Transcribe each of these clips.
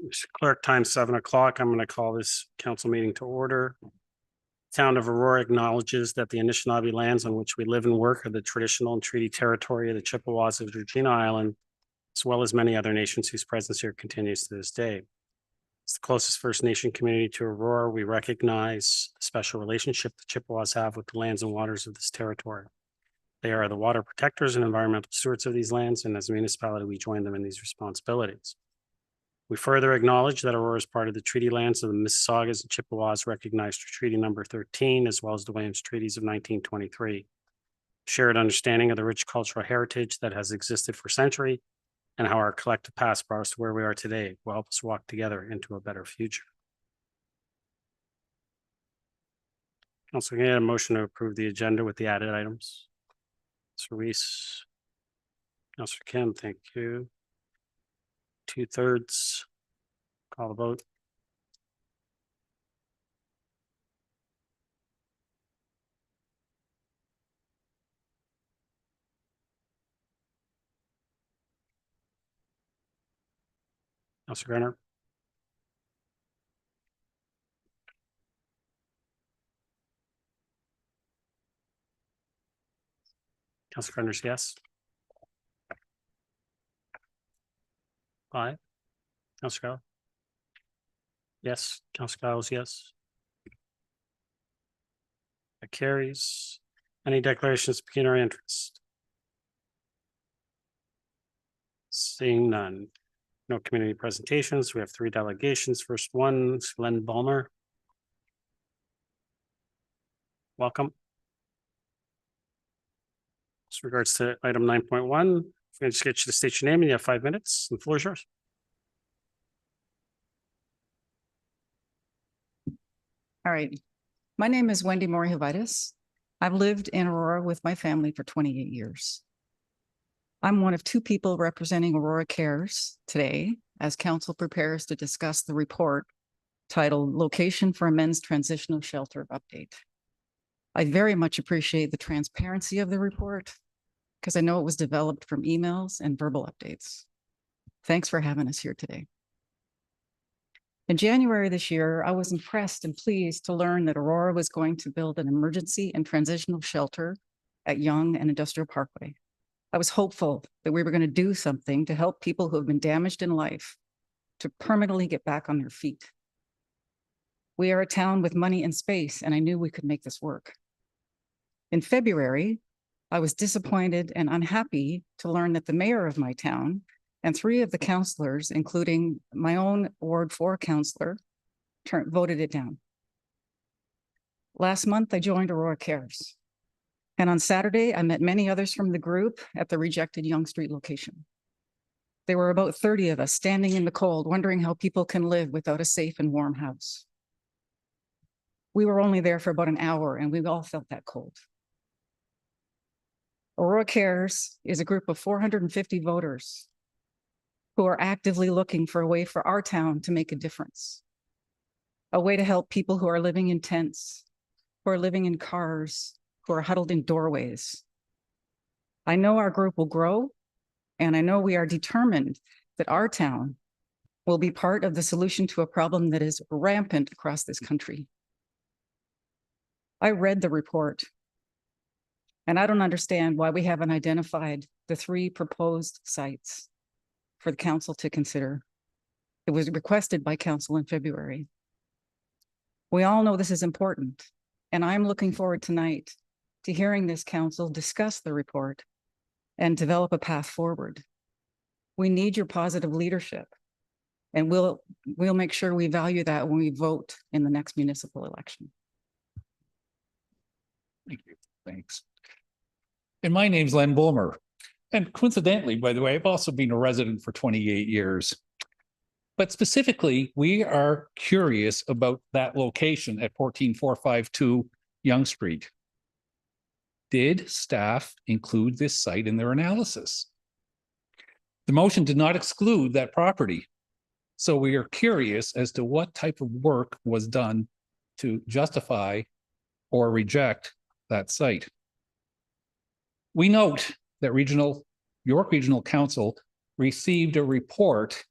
Mr. Clerk, time 7 o'clock. I'm going to call this council meeting to order. Town of Aurora acknowledges that the Anishinaabe lands on which we live and work are the traditional and treaty territory of the Chippewas of Regina Island, as well as many other nations whose presence here continues to this day. As the closest First Nation community to Aurora, we recognize the special relationship the Chippewas have with the lands and waters of this territory. They are the water protectors and environmental stewards of these lands, and as a municipality, we join them in these responsibilities. We further acknowledge that Aurora is part of the treaty lands of the Mississaugas and Chippewas recognized through Treaty Number 13, as well as the Williams Treaties of 1923. Shared understanding of the rich cultural heritage that has existed for centuries and how our collective past brought us to where we are today will help us walk together into a better future. Also, can I get a motion to approve the agenda with the added items? Mr. Reese. Councilor Kim, thank you. 2/3. Call the vote. Councilor Gunner. Councilor Gunner's yes. 5. Councilor Kyle. Yes. Councilor Kyle's yes. That carries. Any declarations of pecuniary interest? Seeing none. No community presentations. We have 3 delegations. First one is Bulmer. Welcome. As regards to item 9.1, if I just get you to state your name and you have 5 minutes, the floor is yours. All right. My name is Wendy Morihavitis. I've lived in Aurora with my family for 28 years. I'm one of 2 people representing Aurora Cares today as council prepares to discuss the report titled Location for a Men's Transitional Shelter Update. I very much appreciate the transparency of the report because I know it was developed from emails and verbal updates. Thanks for having us here today. In January this year, I was impressed and pleased to learn that Aurora was going to build an emergency and transitional shelter at Yonge and Industrial Parkway. I was hopeful that we were going to do something to help people who have been damaged in life to permanently get back on their feet. We are a town with money and space, and I knew we could make this work. In February, I was disappointed and unhappy to learn that the mayor of my town and 3 of the councillors, including my own Ward 4 councillor, voted it down. Last month, I joined Aurora Cares. And on Saturday, I met many others from the group at the rejected Yonge Street location. There were about 30 of us standing in the cold, wondering how people can live without a safe and warm house. We were only there for about an hour and we all felt that cold. Aurora Cares is a group of 450 voters who are actively looking for a way for our town to make a difference. A way to help people who are living in tents, who are living in cars, who are huddled in doorways. I know our group will grow, and I know we are determined that our town will be part of the solution to a problem that is rampant across this country. I read the report, and I don't understand why we haven't identified the 3 proposed sites for the council to consider. It was requested by council in February. We all know this is important, and I'm looking forward tonight to hearing this council discuss the report and develop a path forward. We need your positive leadership, and we'll make sure we value that when we vote in the next municipal election. Thank you. Thanks. And my name's Bulmer. And coincidentally, by the way, I've also been a resident for 28 years. But specifically, we are curious about that location at 14452 Yonge Street. Did staff include this site in their analysis? The motion did not exclude that property. So we are curious as to what type of work was done to justify or reject that site. We note that York Regional Council received a report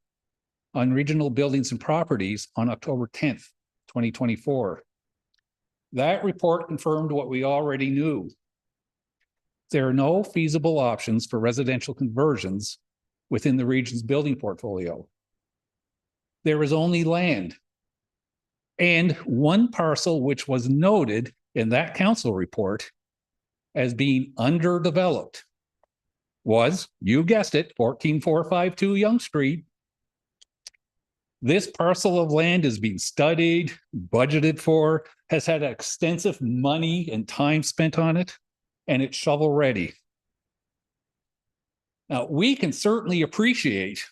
on regional buildings and properties on October 10th, 2024. That report confirmed what we already knew. There are no feasible options for residential conversions within the region's building portfolio. There is only land. And one parcel which was noted in that council report as being underdeveloped was, you guessed it, 14452 Young Street. This parcel of land is being studied, budgeted for, has had extensive money and time spent on it, and it's shovel ready. Now, we can certainly appreciate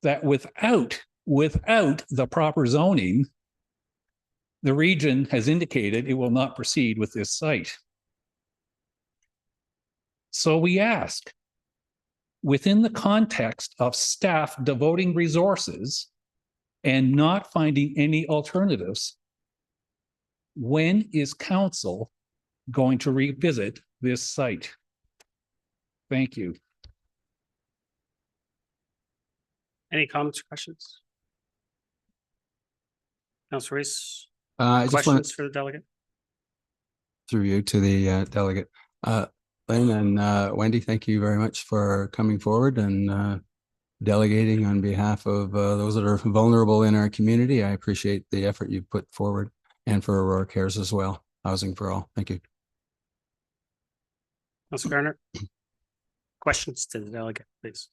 that without the proper zoning, the region has indicated it will not proceed with this site. So we ask, within the context of staff devoting resources and not finding any alternatives, when is council going to revisit this site? Thank you. Any comments or questions? Councilor Reese, I just want questions for the delegate? through you to the delegate. Lynn and Wendy, thank you very much for coming forward and delegating on behalf of those that are vulnerable in our community. I appreciate the effort you've put forward, and for Aurora Cares as well. Housing for all. Thank you. Councilor Garner, questions to the delegate, please.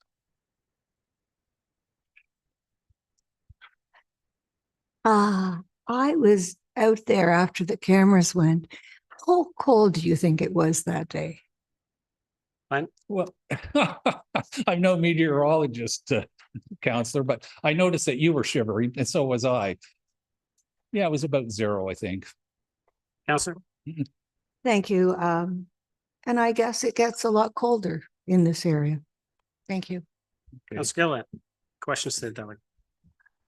I was out there after the cameras went. How cold do you think it was that day? Well, I'm no meteorologist, counselor, but I noticed that you were shivering, and so was I. Yeah, it was about 0, I think. Councilor? Thank you. And I guess it gets a lot colder in this area. Thank you. Okay. Councilor Gilliland, questions to the delegate?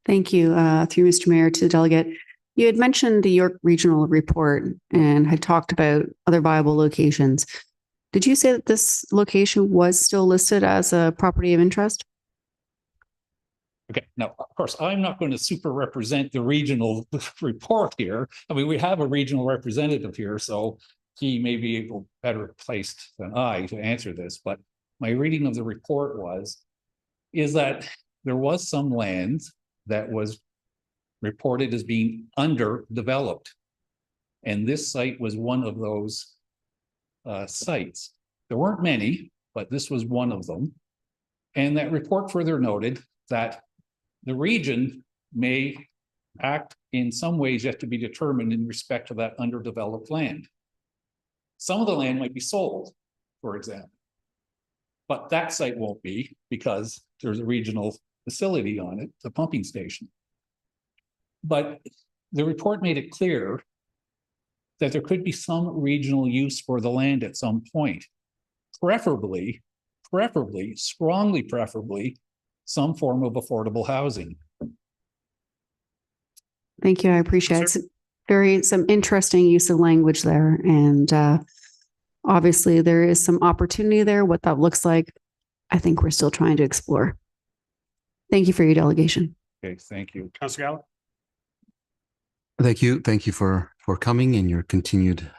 Thank you. Through Mr. Mayor to the delegate. You had mentioned the York Regional Report and had talked about other viable locations. Did you say that this location was still listed as a property of interest? Okay, now, of course, I'm not going to super represent the regional report here. I mean, we have a regional representative here, so he may be better placed than I to answer this. But my reading of the report is that there was some land that was reported as being underdeveloped. And this site was one of those sites. There weren't many, but this was one of them. And that report further noted that the region may act in some ways yet to be determined in respect to that underdeveloped land. Some of the land might be sold, for example. But that site won't be because there's a regional facility on it, the pumping station. But the report made it clear that there could be some regional use for the land at some point. Preferably, strongly preferably, some form of affordable housing. Thank you. I appreciate it. It's some interesting use of language there. And obviously there is some opportunity there. What that looks like, I think we're still trying to explore. Thank you for your delegation. Okay, thank you. Councilor Gallagher? Thank you. Thank you for coming and your continued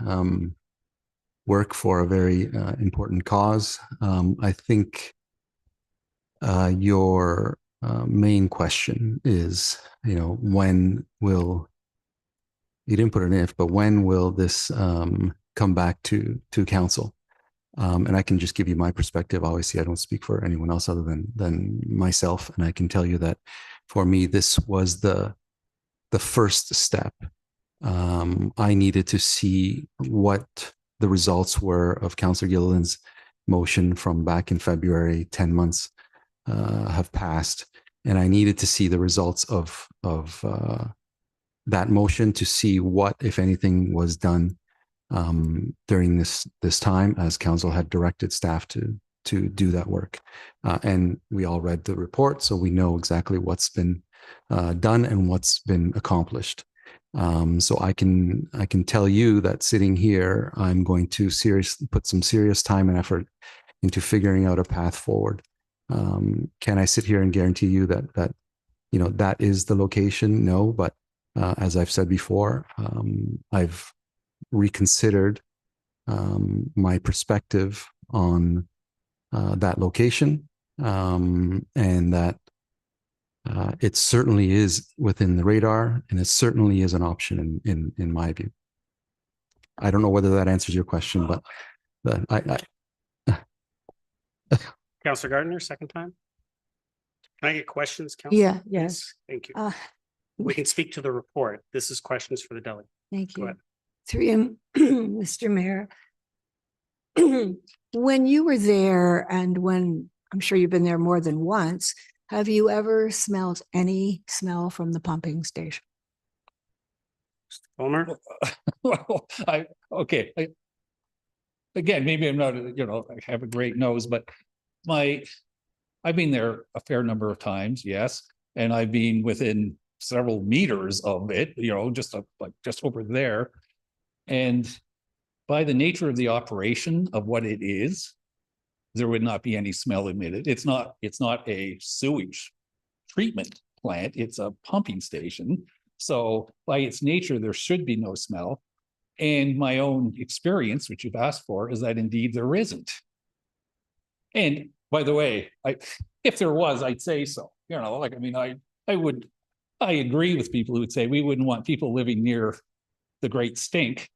work for a very important cause. I think your main question is, when will, you didn't put an if, but when will this come back to council? And I can just give you my perspective. Obviously, I don't speak for anyone else other than myself. And I can tell you that for me, this was the first step. I needed to see what the results were of Councillor Gilliland's motion from back in February. 10 months have passed, and I needed to see the results of that motion to see what, if anything, was done during this time, as council had directed staff to do that work. And we all read the report, so we know exactly what's been done and what's been accomplished. So I can tell you that sitting here, I'm going to put some serious time and effort into figuring out a path forward. Can I sit here and guarantee you that that is the location. No, but as I've said before, I've reconsidered my perspective on that location, and that it certainly is within the radar, and it certainly is an option in my view. I don't know whether that answers your question, but Councillor Gardner, second time. Can I get questions, Councillor? Yeah, yes. Thank you. Uh, We can speak to the report. This is questions for the delegate. Thank Go you. ahead. Through you, Mr. Mayor. When you were there, and when I'm sure you've been there more than once, have you ever smelled any smell from the pumping station? Bulmer? Well, again, maybe I'm not, I have a great nose, but I've been there a fair number of times, yes. And I've been within several meters of it, just over there. And by the nature of the operation of what it is, there would not be any smell emitted. It's not a sewage treatment plant, it's a pumping station. So by its nature, there should be no smell. And my own experience, which you've asked for, is that indeed there isn't. And by the way, if there was, I'd say so. I agree with people who would say we wouldn't want people living near the Great Stink.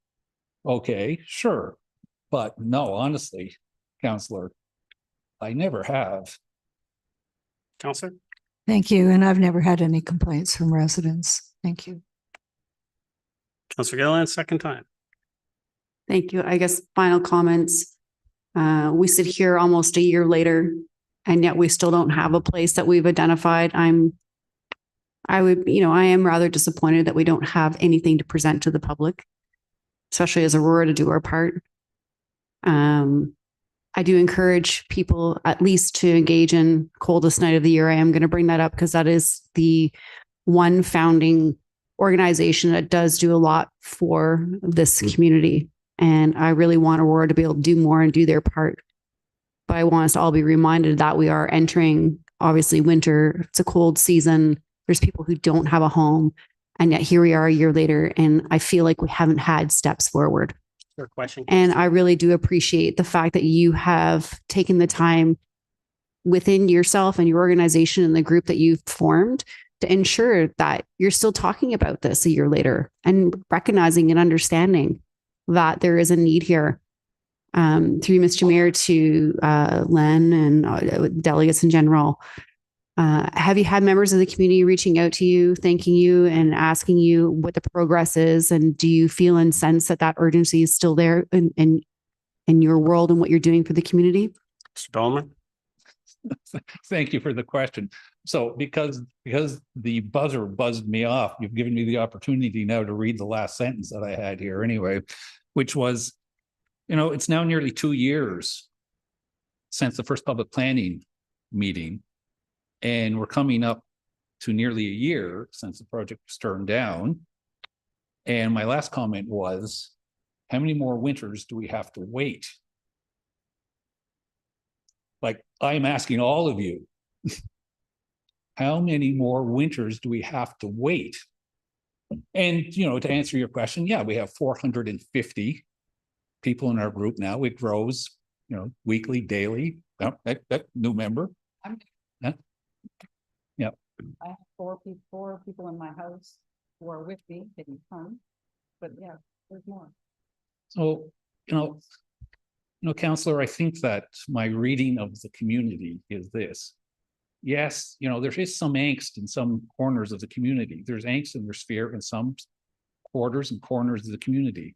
Okay, sure. But no, honestly, Councillor, I never have. Councillor? Thank you. And I've never had any complaints from residents. Thank you. Councillor Gilliland, second time. Thank you. I guess final comments. We sit here almost a year later, and yet we still don't have a place that we've identified. I am rather disappointed that we don't have anything to present to the public, especially as Aurora, to do our part. I do encourage people at least to engage in coldest night of the year. I am going to bring that up because that is the one founding organization that does do a lot for this community. And I really want Aurora to be able to do more and do their part. But I want us to all be reminded that we are entering, obviously, winter. It's a cold season. There's people who don't have a home. And yet here we are a year later, and I feel like we haven't had steps forward. Your question. And I really do appreciate the fact that you have taken the time within yourself and your organization and the group that you've formed to ensure that you're still talking about this a year later and recognizing and understanding that there is a need here. Through Mr. Mayor to Len and delegates in general. Have you had members of the community reaching out to you, thanking you and asking you what the progress is? And do you feel and sense that urgency is still there in your world and what you're doing for the community? Mr. Bulmer? Thank you for the question. So because the buzzer buzzed me off, you've given me the opportunity now to read the last sentence that I had here anyway, which was, it's now nearly 2 years since the first public planning meeting. And we're coming up to nearly a year since the project was turned down. And my last comment was, how many more winters do we have to wait? Like, I'm asking all of you, how many more winters do we have to wait? And, to answer your question, yeah, we have 450 people in our group now. It grows, weekly, daily. Oh, that new member. I have four people in my house who are with me, didn't come, but yeah, there's more. So, Councillor, I think that my reading of the community is this. Yes, there is some angst in some corners of the community. There's angst and there's fear in some quarters and corners of the community.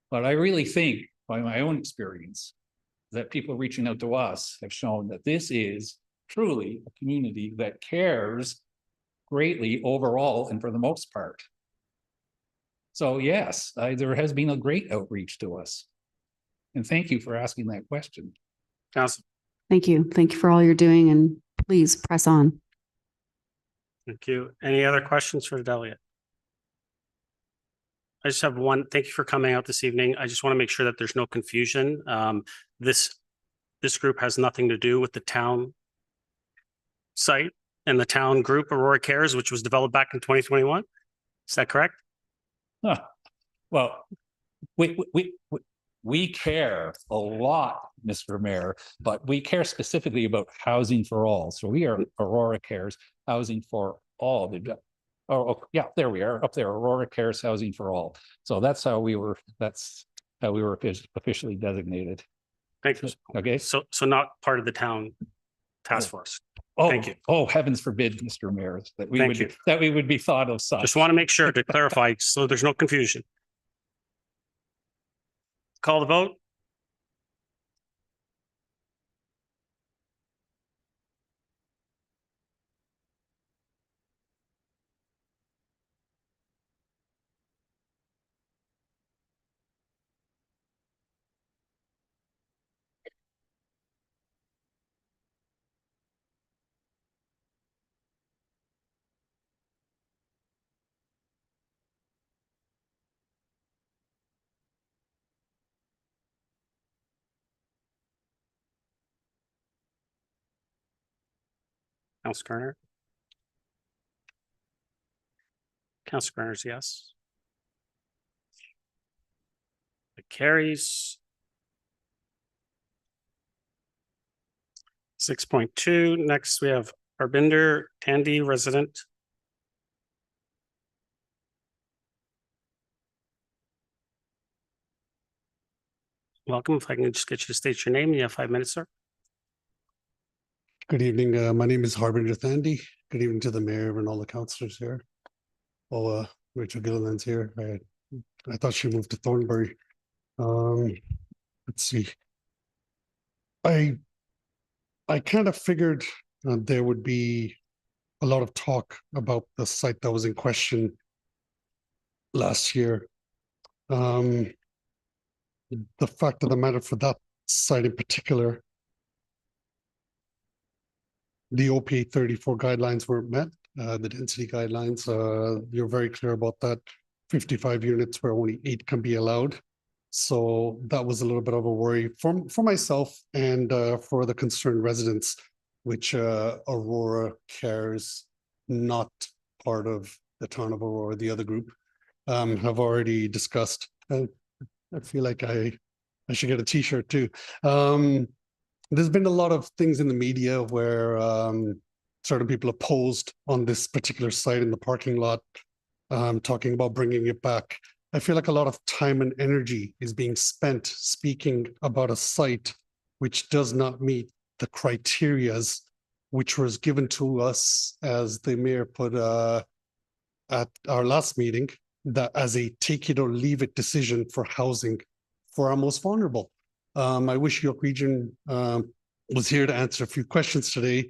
But I really think, by my own experience, that people reaching out to us have shown that this is truly a community that cares greatly overall and for the most part. So yes, there has been a great outreach to us. And thank you for asking that question. Councillor? Thank you. Thank you for all you're doing, and please press on. Thank you. Any other questions for the delegate? I just have one. Thank you for coming out this evening. I just want to make sure that there's no confusion. This group has nothing to do with the town site. and the town group Aurora Cares, which was developed back in 2021. Is that correct? Huh. Well, we care a lot, Mr. Mayor, but we care specifically about housing for all. So we are Aurora Cares, housing for all. Oh, yeah, there we are up there. Aurora Cares, housing for all. So that's how we were officially designated. Thank you. Okay. So not part of the town task force. Oh, Thank you. oh, heavens forbid, Mr. Mayor, that we Thank would, you. that we would be thought of such. Just want to make sure to clarify, so there's no confusion. Call the vote. Councilor Kerner. Councilor Kerner's yes. It carries. 6.2. Next, we have Harbinder, Thandi resident. Welcome. If I can just get you to state your name, you have 5 minutes, sir. Good evening. My name is Harbinder Thandi. Good evening to the mayor and all the councillors here. Oh, Rachel Gilliland's here. I thought she moved to Thornbury. Let's see. I kind of figured there would be a lot of talk about the site that was in question last year. The fact of the matter for that site in particular, the OPA 34 guidelines weren't met, the density guidelines. You're very clear about that. 55 units where only 8 can be allowed. So that was a little bit of a worry for myself and for the concerned residents, which Aurora Cares, not part of the town of Aurora, the other group, have already discussed. I feel like I should get a t-shirt too. There's been a lot of things in the media where certain people opposed on this particular site in the parking lot, talking about bringing it back. I feel like a lot of time and energy is being spent speaking about a site which does not meet the criterias which was given to us, as the mayor put at our last meeting, that as a take it or leave it decision for housing for our most vulnerable. I wish York Region was here to answer a few questions today,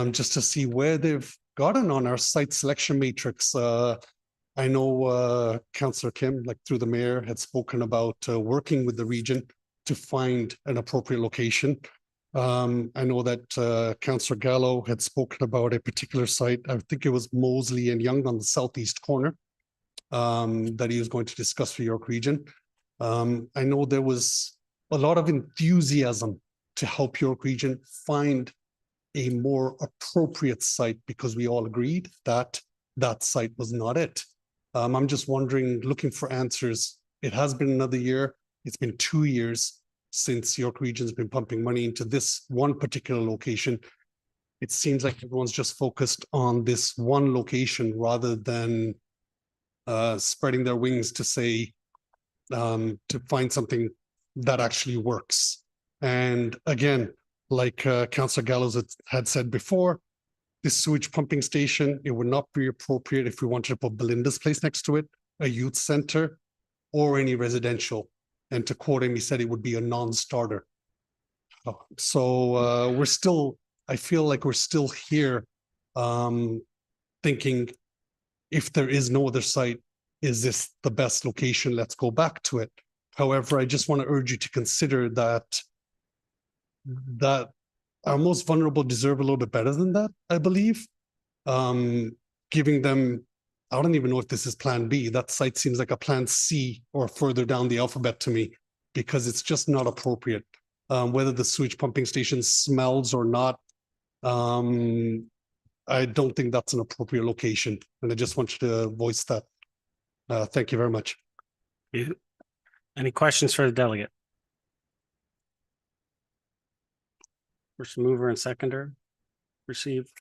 just to see where they've gotten on our site selection matrix. I know Councillor Kim, like through the mayor, had spoken about working with the region to find an appropriate location. I know that Councillor Gallo had spoken about a particular site. I think it was Mosley and Young on the southeast corner that he was going to discuss for York Region. I know there was a lot of enthusiasm to help York Region find a more appropriate site because we all agreed that that site was not it. I'm just wondering, looking for answers. It has been another year. It's been 2 years since York Region's been pumping money into this one particular location. It seems like everyone's just focused on this one location rather than spreading their wings to say, to find something that actually works. And again, like Councillor Gallows had said before, this sewage pumping station, it would not be appropriate if we wanted to put Belinda's place next to it, a youth center, or any residential. And to quote him, he said it would be a non-starter. So we're still, I feel like we're still here thinking, if there is no other site, is this the best location? Let's go back to it. However, I just want to urge you to consider that our most vulnerable deserve a little bit better than that, I believe. Giving them, I don't even know if this is plan B. That site seems like a plan C or further down the alphabet to me, because it's just not appropriate. Whether the sewage pumping station smells or not, I I don't think that's an appropriate location, and I just want you to voice that. Thank you very much. You, any questions for the delegate? First mover and seconder received.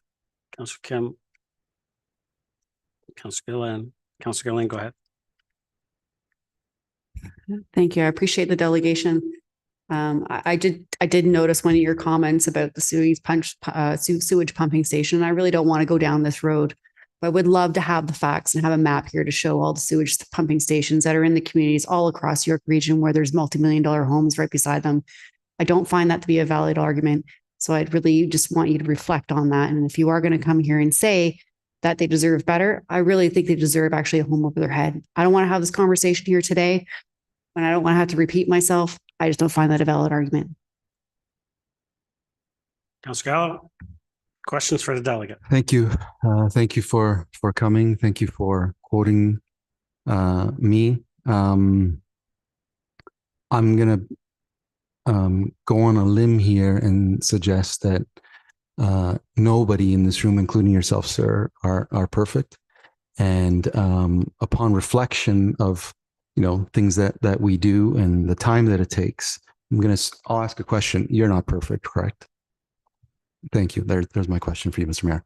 Councillor Kim. Councillor Gillen. Councillor Gillen, go ahead. Thank you. I appreciate the delegation. I did notice one of your comments about the sewage pumping station. I really don't want to go down this road, but I would love to have the facts and have a map here to show all the sewage pumping stations that are in the communities all across York Region where there's multi-million-dollar homes right beside them. I don't find that to be a valid argument. So I'd really just want you to reflect on that. And if you are going to come here and say that they deserve better, I really think they deserve actually a home over their head. I don't want to have this conversation here today, and I don't want to have to repeat myself. I just don't find that a valid argument. Councillor Gallo, questions for the delegate? Thank you. Thank you for coming. Thank you for quoting me. I'm going to go on a limb here and suggest that nobody in this room, including yourself, sir, are perfect. And upon reflection of things that we do and the time that it takes, I'll ask a question. You're not perfect, correct? Thank you. There's my question for you, Mr. Mayor.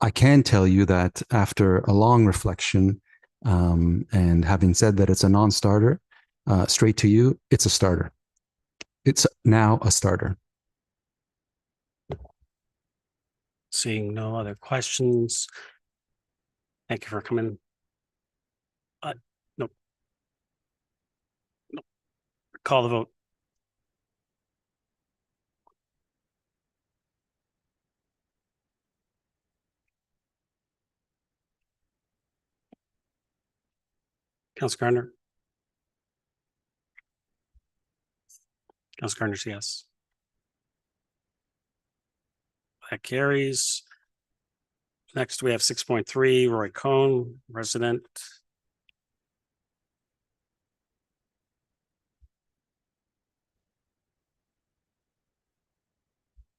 I can tell you that after a long reflection and having said that it's a non-starter, straight to you, it's a starter. It's now a starter. Seeing no other questions. Thank you for coming. No. Call the vote. Councilor Gardner. Councilor Gardner's yes. That carries. Next, we have 6.3, Roy Cohen, resident.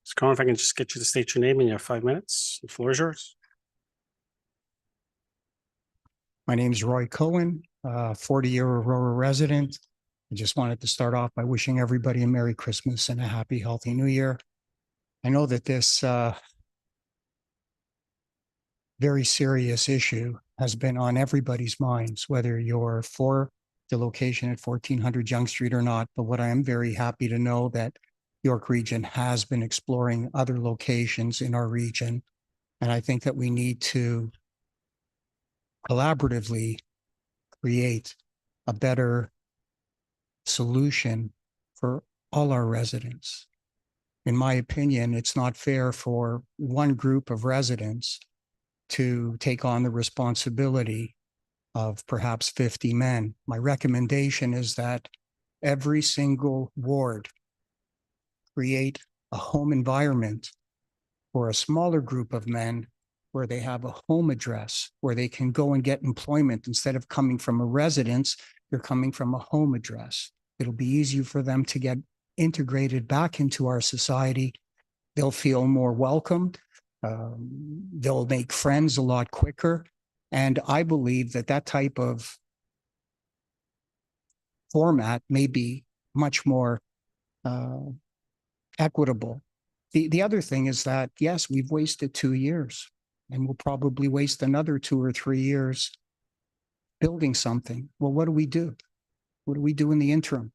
Mr. Cohen, if I can just get you to state your name and you have 5 minutes. The floor is yours. My name is Roy Cohen, 40-year Aurora resident. I just wanted to start off by wishing everybody a Merry Christmas and a happy, healthy New Year. I know that this very serious issue has been on everybody's minds, whether you're for the location at 1400 Young Street or not. But what I am very happy to know that York Region has been exploring other locations in our region. And I think that we need to collaboratively create a better solution for all our residents. In my opinion, it's not fair for one group of residents to take on the responsibility of perhaps 50 men. My recommendation is that every single ward create a home environment for a smaller group of men where they have a home address, where they can go and get employment. Instead of coming from a residence, they're coming from a home address. It'll be easier for them to get integrated back into our society. They'll feel more welcomed. They'll make friends a lot quicker. And I believe that that type of format may be much more equitable. The other thing is that, yes, we've wasted 2 years and we'll probably waste another 2 or 3 years building something. Well, what do we do? What do we do in the interim?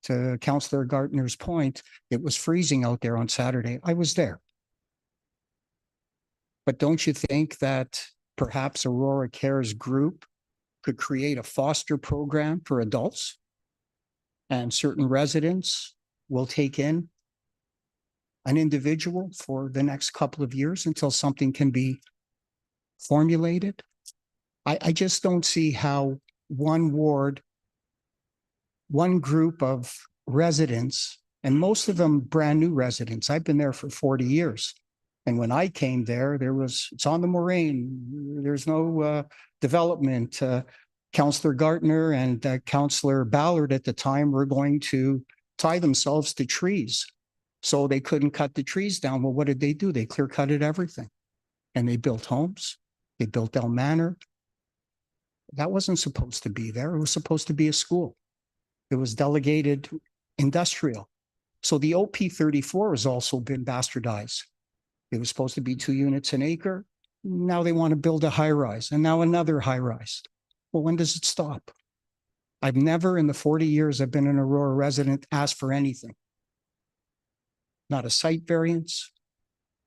To Councillor Gardner's point, it was freezing out there on Saturday. I was there. But don't you think that perhaps Aurora Cares Group could create a foster program for adults, and certain residents will take in an individual for the next couple of years until something can be formulated? I just don't see how one ward, one group of residents, and most of them brand new residents. I've been there for 40 years. And when I came there, it's on the moraine. There's no development. Councillor Gardner and Councillor Ballard at the time were going to tie themselves to trees. So they couldn't cut the trees down. Well, what did they do? They clear cutted everything. And they built homes. They built Del Manor. That wasn't supposed to be there. It was supposed to be a school. It was delegated industrial. So the OP 34 has also been bastardized. It was supposed to be 2 units an acre. Now they want to build a high rise and now another high rise. Well, when does it stop? I've never in the 40 years I've been an Aurora resident asked for anything. Not a site variance,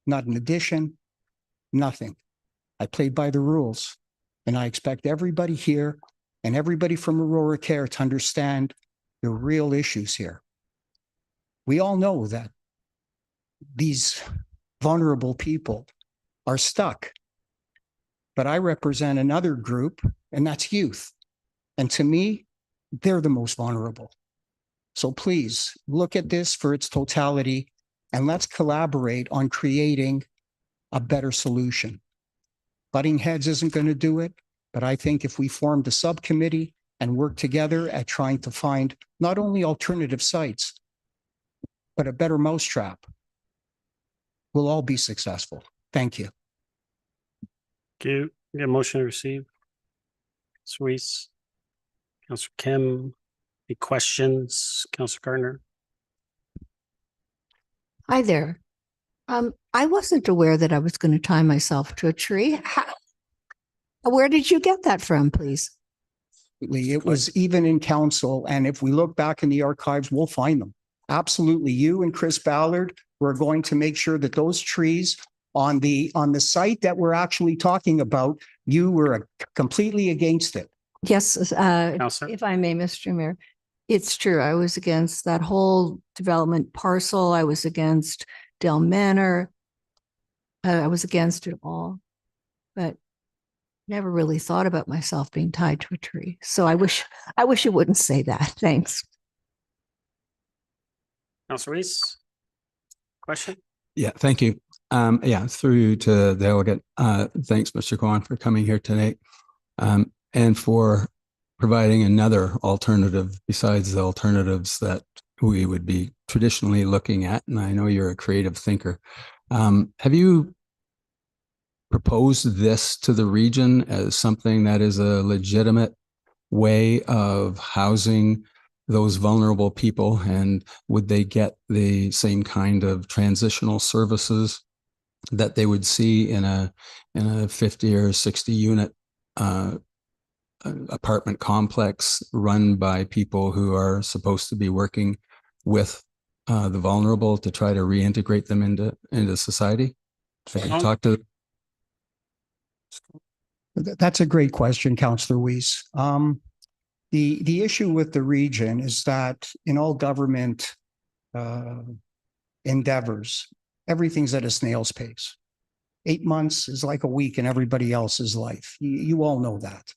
not an addition, nothing. I played by the rules, and I expect everybody here and everybody from Aurora Care to understand the real issues here. We all know that these vulnerable people are stuck, but I represent another group, and that's youth. And to me, they're the most vulnerable. So please look at this for its totality, and let's collaborate on creating a better solution. Butting heads isn't going to do it, but I think if we formed a subcommittee and work together at trying to find not only alternative sites, but a better mousetrap, we'll all be successful. Thank you. Thank you. Get a motion to receive. Suisse. Councillor Kim. Any questions? Councillor Gardner. Hi there. I wasn't aware that I was going to tie myself to a tree. Where did you get that from, please? It was even in council, and if we look back in the archives, we'll find them. Absolutely. You and Chris Ballard were going to make sure that those trees on the site that we're actually talking about, you were completely against it. Yes, Councillor. if I may, Mr. Mayor, it's true. I was against that whole development parcel. I was against Del Manor. I was against it all, but never really thought about myself being tied to a tree. So I wish you wouldn't say that. Thanks. Councillor Reese. Question? Yeah, thank you. Yeah, through to the delegate. Thanks, Mr. Cohen, for coming here tonight, and for providing another alternative besides the alternatives that we would be traditionally looking at. And I know you're a creative thinker. Have you proposed this to the region as something that is a legitimate way of housing those vulnerable people? And would they get the same kind of transitional services that they would see in a 50 or 60 unit apartment complex run by people who are supposed to be working with the vulnerable to try to reintegrate them into society? Have you talked to? That's a great question, Councillor Weiss. The issue with the region is that in all government endeavors, everything's at a snail's pace. 8 months is like a week in everybody else's life. You all know that.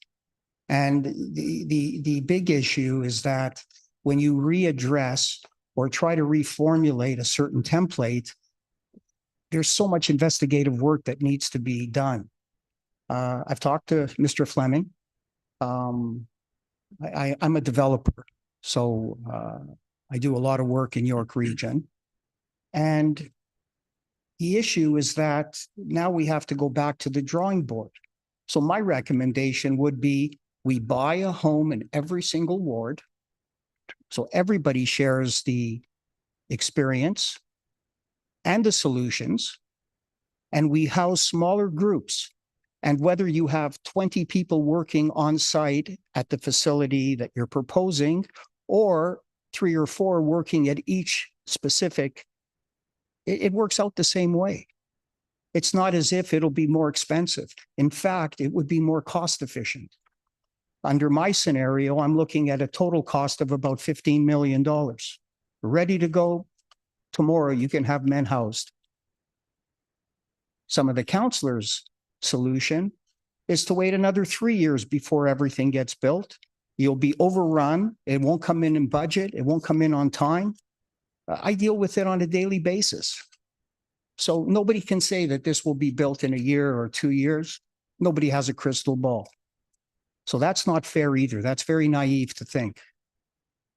And the big issue is that when you readdress or try to reformulate a certain template, there's so much investigative work that needs to be done. I've talked to Mr. Fleming. I'm a developer, so I do a lot of work in York Region. And the issue is that now we have to go back to the drawing board. So my recommendation would be we buy a home in every single ward, so everybody shares the experience and the solutions, and we house smaller groups. And whether you have 20 people working on site at the facility that you're proposing, or 3 or 4 working at each specific, it works out the same way. It's not as if it'll be more expensive. In fact, it would be more cost efficient. Under my scenario, I'm looking at a total cost of about $15 million. Ready to go tomorrow, you can have men housed. Some of the councillors' solution is to wait another 3 years before everything gets built. You'll be overrun. It won't come in budget. It won't come in on time. I deal with it on a daily basis. So nobody can say that this will be built in a year or 2 years. Nobody has a crystal ball. So that's not fair either. That's very naive to think.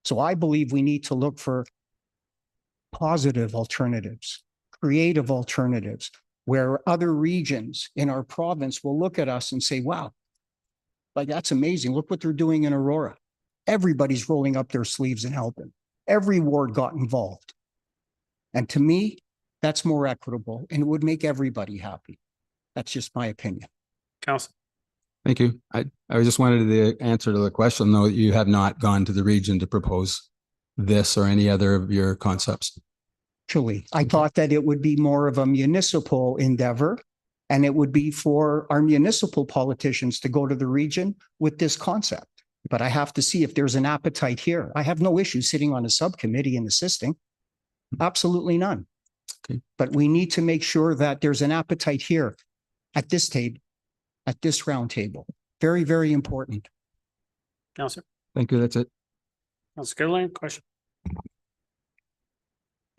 So I believe we need to look for positive alternatives, creative alternatives, where other regions in our province will look at us and say, wow, like that's amazing. Look what they're doing in Aurora. Everybody's rolling up their sleeves and helping. Every ward got involved. And to me, that's more equitable and it would make everybody happy. That's just my opinion. Council. Thank you. I just wanted the answer to the question, though, that you have not gone to the region to propose this or any other of your concepts. Actually, I thought that it would be more of a municipal endeavor and it would be for our municipal politicians to go to the region with this concept. But I have to see if there's an appetite here. I have no issue sitting on a subcommittee and assisting. Absolutely none. Okay. But we need to make sure that there's an appetite here at this table, at this round table. Very, very important. Councilor. Thank you. That's it. Councilor Gilliland, question.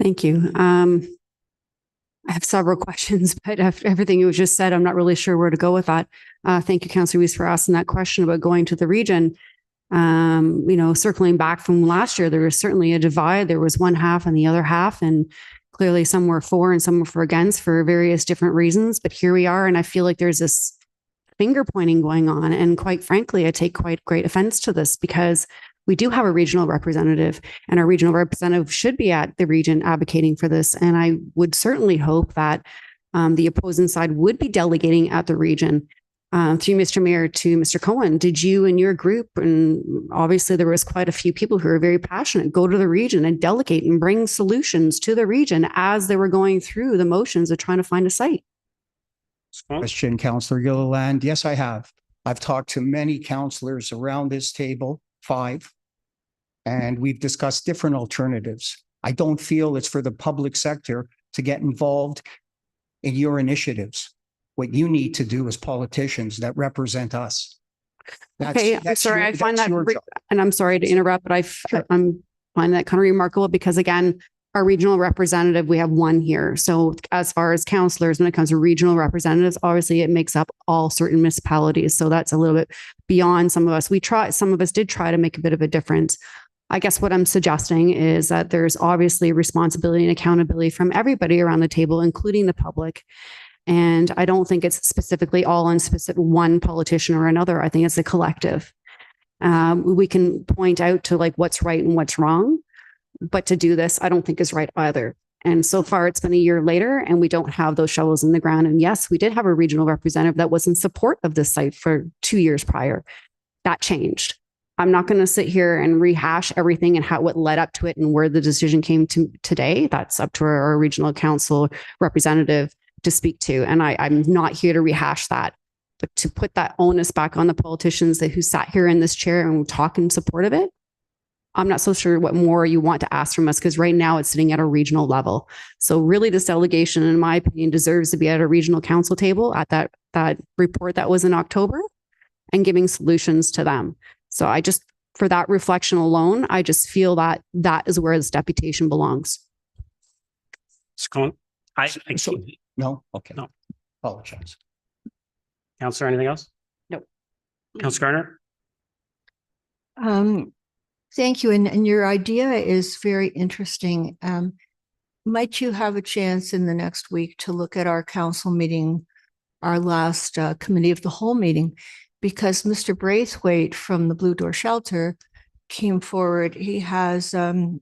Thank you. I have several questions, but after everything you was just said, I'm not really sure where to go with that. Thank you, Councilor Weiss, for asking that question about going to the region. Circling back from last year, there was certainly a divide. There was one half and the other half, and clearly some were for and some were for against for various different reasons. But here we are, and I feel like there's this finger pointing going on. And quite frankly, I take quite great offense to this because we do have a regional representative, and our regional representative should be at the region advocating for this. And I would certainly hope that the opposing side would be delegating at the region. Through Mr. Mayor to Mr. Cohen, did you and your group, and obviously there was quite a few people who are very passionate, go to the region and delegate and bring solutions to the region as they were going through the motions of trying to find a site? Question, Councillor Gilliland. Yes, I have. I've talked to many councillors around this table, 5, and we've discussed different alternatives. I don't feel it's for the public sector to get involved in your initiatives. What you need to do as politicians that represent us. I'm sorry. I find that, and I'm sorry to interrupt, but I'm find that kind of remarkable because again, our regional representative, we have one here. So as far as councillors, when it comes to regional representatives, obviously it makes up all certain municipalities. So that's a little bit beyond some of us. Some of us did try to make a bit of a difference. I guess what I'm suggesting is that there's obviously responsibility and accountability from everybody around the table, including the public. And I don't think it's specifically all on specific one politician or another. I think it's a collective. We can point out to like what's right and what's wrong, but to do this, I don't think is right either. And so far it's been a year later and we don't have those shovels in the ground. And yes, we did have a regional representative that was in support of this site for 2 years prior. That changed. I'm not going to sit here and rehash everything and what led up to it and where the decision came to today. That's up to our regional council representative to speak to. And I'm not here to rehash that, but to put that onus back on the politicians who sat here in this chair and talk in support of it. I'm not so sure what more you want to ask from us because right now it's sitting at a regional level. So really this delegation, in my opinion, deserves to be at a regional council table at that report that was in October and giving solutions to them. So I just, for that reflection alone, I just feel that that is where this deputation belongs. No? Okay. No. Apologize. Councilor, anything else? No. Councilor Garner? Thank you. And your idea is very interesting. Might you have a chance in the next week to look at our council meeting, our last committee of the whole meeting? Because Mr. Braithwaite from the Blue Door Shelter came forward. He has an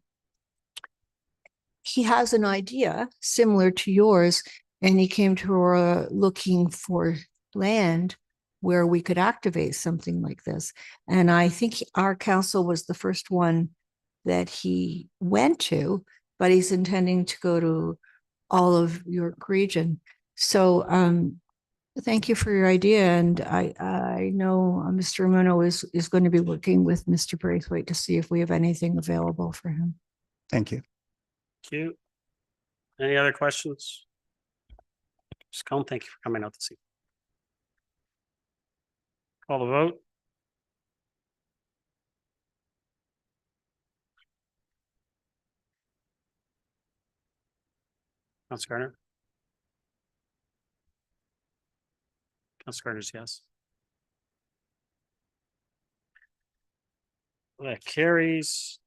idea similar to yours, and he came to Aurora looking for land where we could activate something like this. And I think our council was the first one that he went to, but he's intending to go to all of York region. So thank you for your idea. And I know Mr. Ramuno is going to be working with Mr. Braithwaite to see if we have anything available for him. Thank you. Thank you. Any other questions? Ms. Cohen, thank you for coming out this evening. Call the vote. Councilor Garner? Councilor Garner's yes. That carries.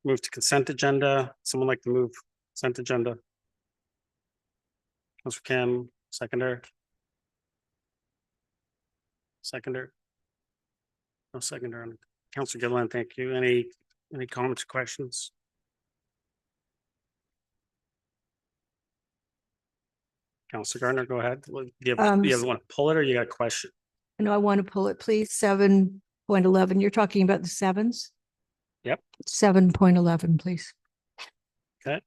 move to consent agenda. Someone like to move consent agenda? Councillor Kim, seconder. Seconder. No seconder. Councillor Gilliland, thank you. Any comments or questions? Councillor Gardner, go ahead. Do you want to pull it or you got a question? No, I want to pull it, please. 7.11. You're talking about the sevens? Yep. 7.11, please. Okay.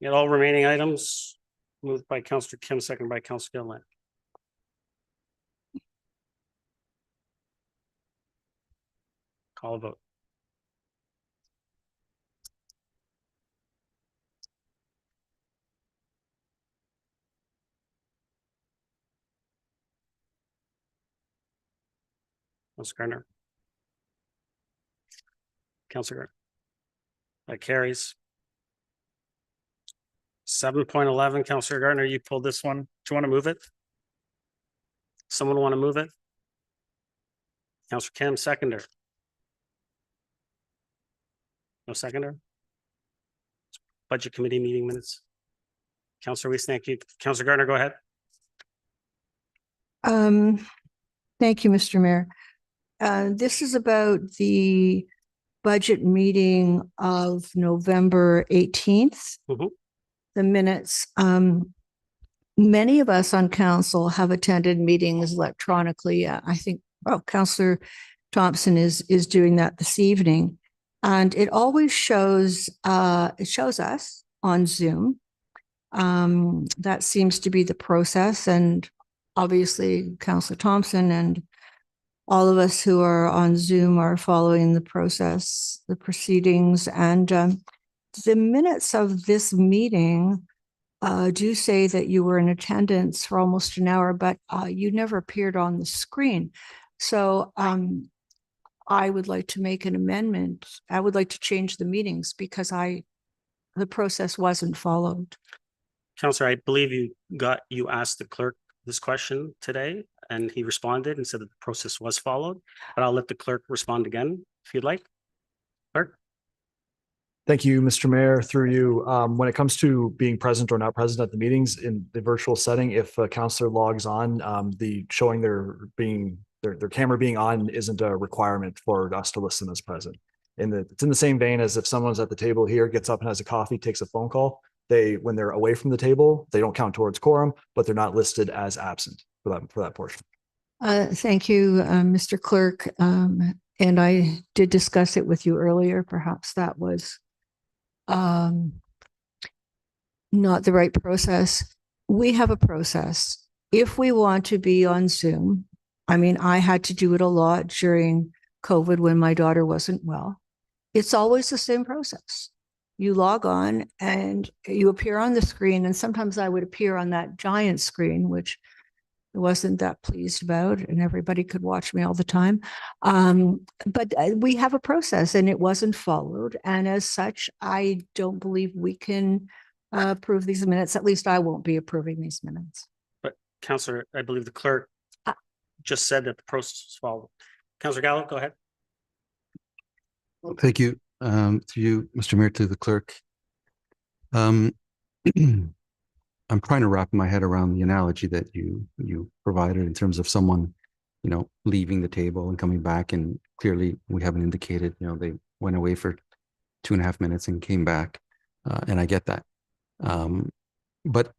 Get all remaining items moved by Councillor Kim, seconded by Councillor Gilliland. Call a vote. Councillor Gardner. Councillor Gardner. That carries. 7.11, Councillor Gardner, you pulled this one. Do you want to move it? Someone want to move it? Councillor Kim, seconder. No seconder? Budget committee meeting minutes. Councillor Weiss, thank you. Councillor Gardner, go ahead. Thank you, Mr. Mayor. This is about the budget meeting of November 18th. Mhm. The minutes. Many of us on council have attended meetings electronically. I think, Councillor Thompson is doing that this evening. And it always shows, us on Zoom. That seems to be the process. And obviously, Councillor Thompson and all of us who are on Zoom are following the process, the proceedings, and the minutes of this meeting do say that you were in attendance for almost an hour, but you never appeared on the screen. So I would like to make an amendment. I would like to change the meetings because the process wasn't followed. Councillor, I believe you asked the clerk this question today and he responded and said that the process was followed, but I'll let the clerk respond again if you'd like. Clerk. Thank you, Mr. Mayor. Through you, when it comes to being present or not present at the meetings in the virtual setting, if a counselor logs on, the showing their camera being on isn't a requirement for us to list them as present. It's in the same vein as if someone's at the table here, gets up and has a coffee, takes a phone call. When they're away from the table, they don't count towards quorum, but they're not listed as absent for that portion. Thank you, Mr. Clerk. And I did discuss it with you earlier. Perhaps that was not the right process. We have a process. If we want to be on Zoom, I mean, I had to do it a lot during COVID when my daughter wasn't well. It's always the same process. You log on and you appear on the screen, and sometimes I would appear on that giant screen, which I wasn't that pleased about, and everybody could watch me all the time. But we have a process and it wasn't followed. And as such, I don't believe we can approve these minutes. At least I won't be approving these minutes. But Councillor, I believe the clerk just said that the process was followed. Councillor Gallo, go ahead. Thank you. To you, Mr. Mayor, to the clerk. I'm trying to wrap my head around the analogy that you provided in terms of someone, leaving the table and coming back, and clearly we haven't indicated, they went away for 2.5 minutes and came back, and I get that. But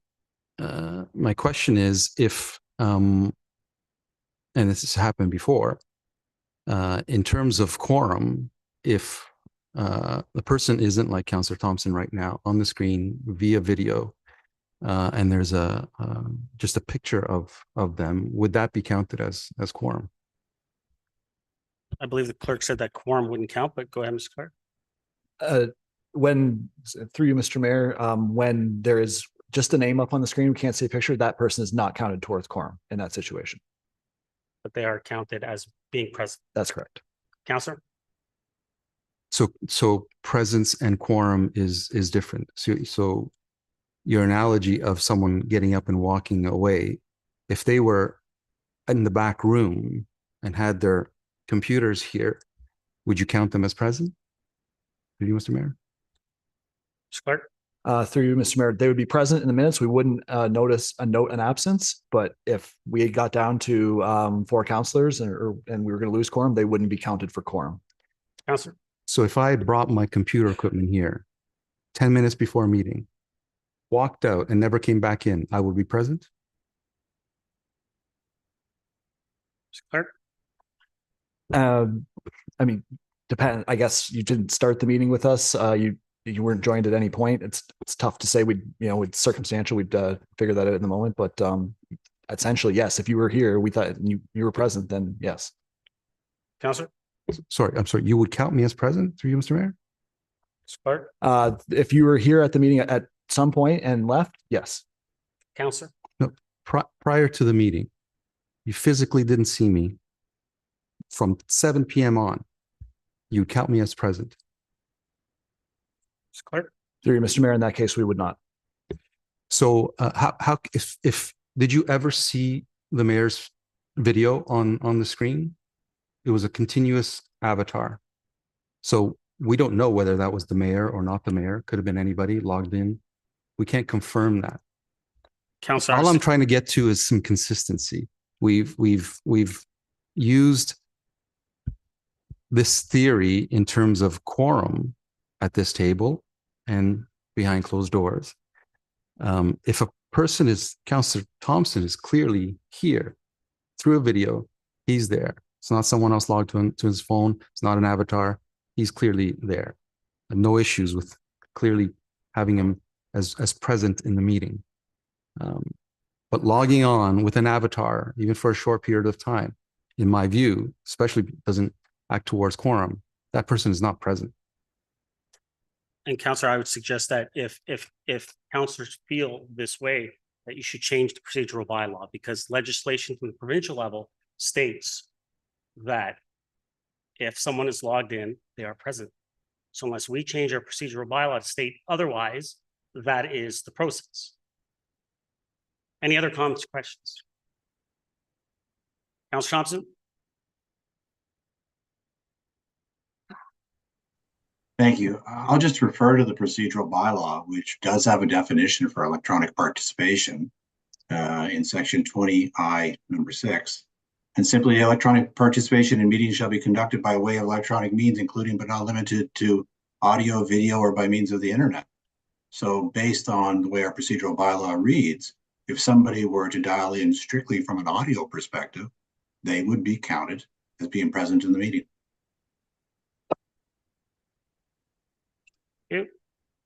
my question is if, and this has happened before, in terms of quorum, if the person isn't like Councillor Thompson right now on the screen via video, and there's just a picture of them, would that be counted as quorum? I believe the clerk said that quorum wouldn't count, but go ahead, Mr. Clerk. Through you, Mr. Mayor, when there is just a name up on the screen, we can't see a picture, that person is not counted towards quorum in that situation. But they are counted as being present. That's correct. Councillor? So presence and quorum is different. So your analogy of someone getting up and walking away, if they were in the back room and had their computers here, would you count them as present? Through you, Mr. Mayor. Mr. Clerk. Through you, Mr. Mayor, they would be present in the minutes. We wouldn't notice a note an absence, but if we got down to 4 counselors and we were going to lose quorum, they wouldn't be counted for quorum. Counselor. So if I had brought my computer equipment here 10 minutes before a meeting, walked out and never came back in, I would be present? Mr. Clerk. I mean, I guess you didn't start the meeting with us. You weren't joined at any point. It's tough to say. It's circumstantial. We'd figure that out in the moment. But essentially, yes, if you were here, we thought you were present, then yes. Counselor. Sorry, I'm sorry. You would count me as present through you, Mr. Mayor? Mr. Clerk. If you were here at the meeting at some point and left, yes. Counselor. No, prior to the meeting, you physically didn't see me from 7 p.m. on. You would count me as present. Mr. Clerk. Through you, Mr. Mayor, in that case, we would not. So how if did you ever see the mayor's video on the screen? It was a continuous avatar. So we don't know whether that was the mayor or not the mayor. Could have been anybody logged in. We can't confirm that. Counselor. All I'm trying to get to is some consistency. We've used this theory in terms of quorum at this table and behind closed doors. If a person Councillor Thompson is clearly here through a video, he's there. It's not someone else logged to his phone. It's not an avatar. He's clearly there. No issues with clearly having him as present in the meeting. But logging on with an avatar, even for a short period of time, in my view, especially doesn't act towards quorum, that person is not present. And Counselor, I would suggest that if counselors feel this way, that you should change the procedural bylaw, because legislation from the provincial level states that if someone is logged in, they are present. So unless we change our procedural bylaw to state otherwise, that is the process. Any other comments or questions? Councillor Thompson? Thank you. I'll just refer to the procedural bylaw, which does have a definition for electronic participation in section 20I, number 6. And simply, electronic participation in meetings shall be conducted by way of electronic means, including but not limited to audio, video, or by means of the internet. So based on the way our procedural bylaw reads, if somebody were to dial in strictly from an audio perspective, they would be counted as being present in the meeting.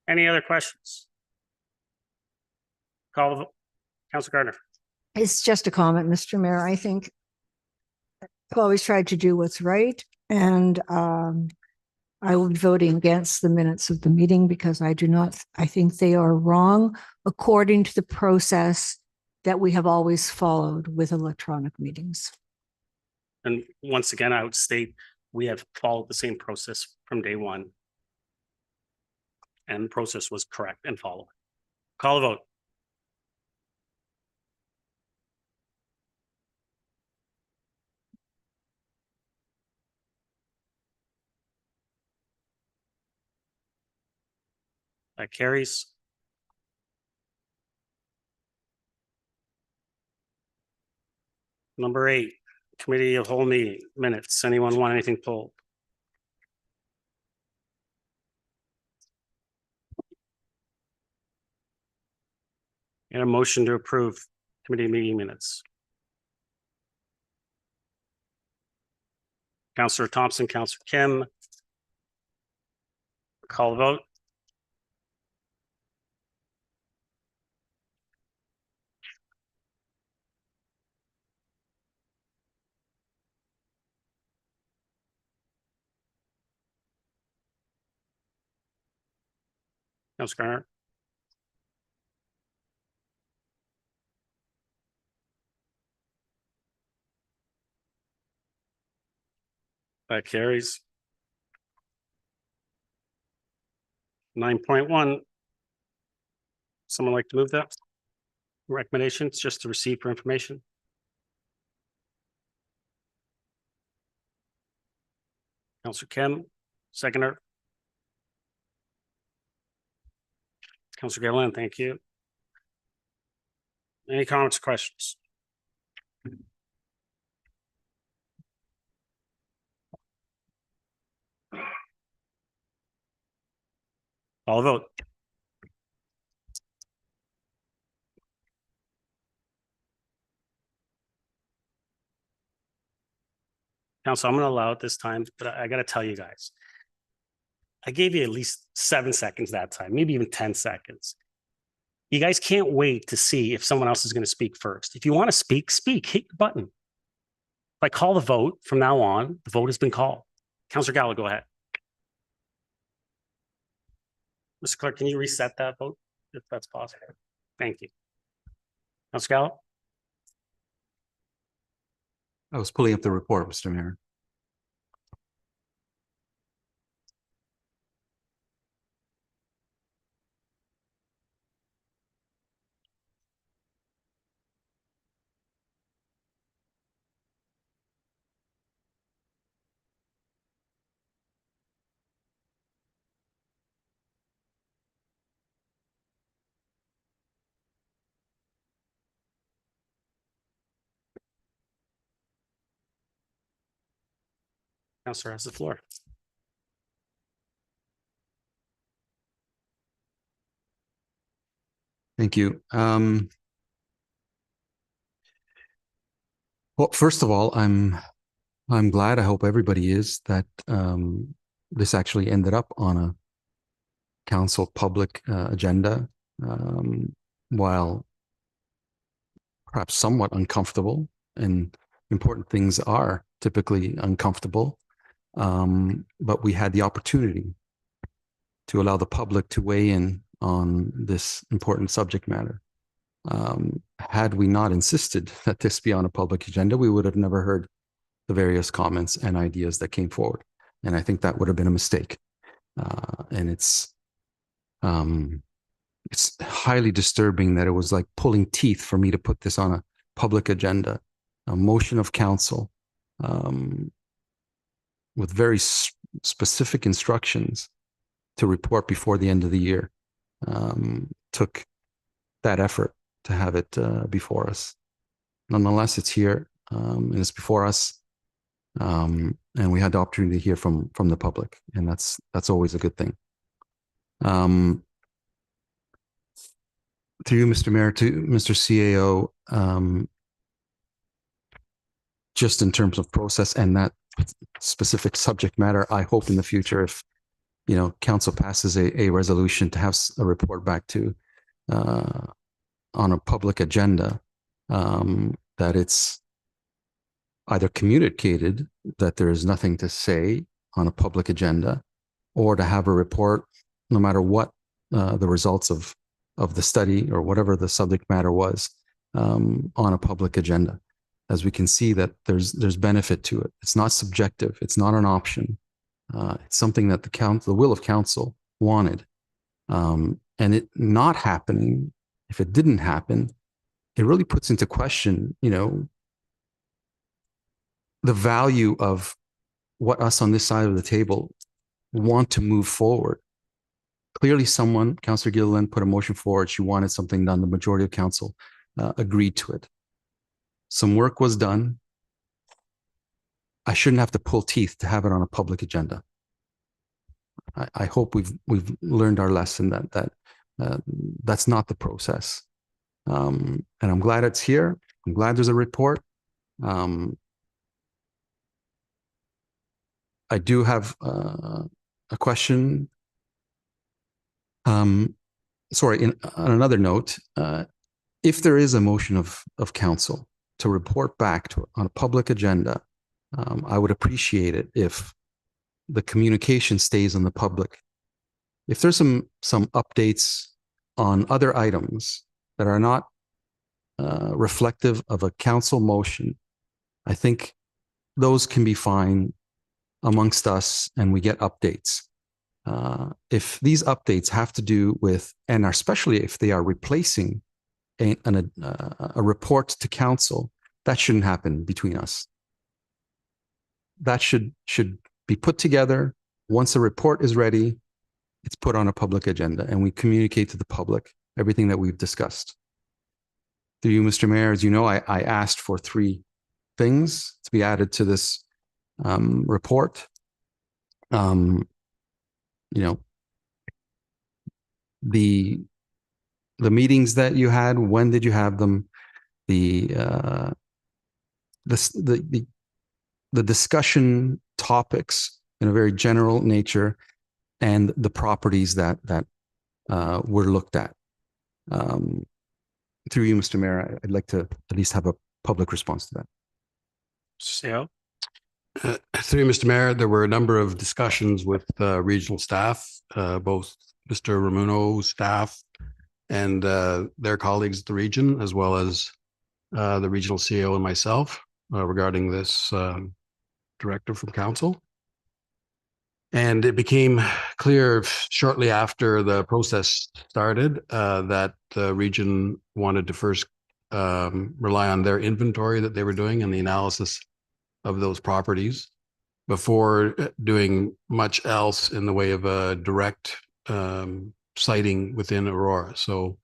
Any other questions? Call the vote. Councillor Gardner. It's just a comment, Mr. Mayor. I think I've always tried to do what's right, and I will be voting against the minutes of the meeting because I think they are wrong according to the process that we have always followed with electronic meetings. And once again, I would state we have followed the same process from day one. And the process was correct and followed. Call the vote. That carries. Number 8, committee of whole meeting minutes. Anyone want anything pulled? And a motion to approve committee meeting minutes. Councillor Thompson, Councillor Kim. Call the vote. Councillor Garner. That carries. 9.1. Someone like to move that? Recommendations just to receive for information. Councillor Kim, seconder. Councillor Gilliland, thank you. Any comments or questions? All vote. Council, I'm going to allow it this time, but I got to tell you guys, I gave you at least 7 seconds that time, maybe even 10 seconds. You guys can't wait to see if someone else is going to speak first. If you want to speak, hit your button. If I call the vote from now on, the vote has been called. Councillor Gallo, go ahead. Mr. Clerk, can you reset that vote if that's possible? Thank you. Councillor Gallo? I was pulling up the report, Mr. Mayor. Councillor has the floor. Thank you. Well, first of all, I'm glad, I hope everybody is, that this actually ended up on a council public agenda, while perhaps somewhat uncomfortable, and important things are typically uncomfortable. But we had the opportunity to allow the public to weigh in on this important subject matter. Had we not insisted that this be on a public agenda, we would have never heard the various comments and ideas that came forward. And I think that would have been a mistake. And it's highly disturbing that it was like pulling teeth for me to put this on a public agenda, a motion of council, with very specific instructions to report before the end of the year. Took that effort to have it before us. Nonetheless, it's here, and it's before us, and we had the opportunity to hear from the public, and that's always a good thing. To you, Mr. Mayor, to Mr. CAO, just in terms of process and that specific subject matter, I hope in the future, if council passes a resolution to have a report back to on a public agenda, that it's either communicated that there is nothing to say on a public agenda, or to have a report, no matter what the results of the study or whatever the subject matter was, on a public agenda. As we can see that there's benefit to it. It's not subjective. It's not an option. It's something that the will of council wanted. And it not happening, if it didn't happen, it really puts into question, the value of what us on this side of the table want to move forward. Clearly Councillor Gilliland put a motion forward. She wanted something done. The majority of council agreed to it. Some work was done. I shouldn't have to pull teeth to have it on a public agenda. I hope we've learned our lesson that that's not the process. And I'm glad it's here. I'm glad there's a report. I do have a question. Sorry, on another note, if there is a motion of council to report back on a public agenda, I would appreciate it if the communication stays on the public. If there's some updates on other items that are not reflective of a council motion, I think those can be fine amongst us, and we get updates. If these updates have to do with, and especially if they are replacing a report to council, that shouldn't happen between us. That should be put together. Once a report is ready, it's put on a public agenda and we communicate to the public everything that we've discussed. Through you, Mr. Mayor, as you know, I asked for 3 things to be added to this report. You know, the meetings that you had, when did you have them? The discussion topics in a very general nature, and the properties that were looked at. Through you, Mr. Mayor, I'd like to at least have a public response to that. So, Through you, Mr. Mayor, there were a number of discussions with regional staff, both Mr. Ramuno's staff and their colleagues at the region, as well as the regional CEO and myself regarding this directive from council. And it became clear shortly after the process started that the region wanted to first rely on their inventory that they were doing and the analysis of those properties before doing much else in the way of a direct siting within Aurora. So,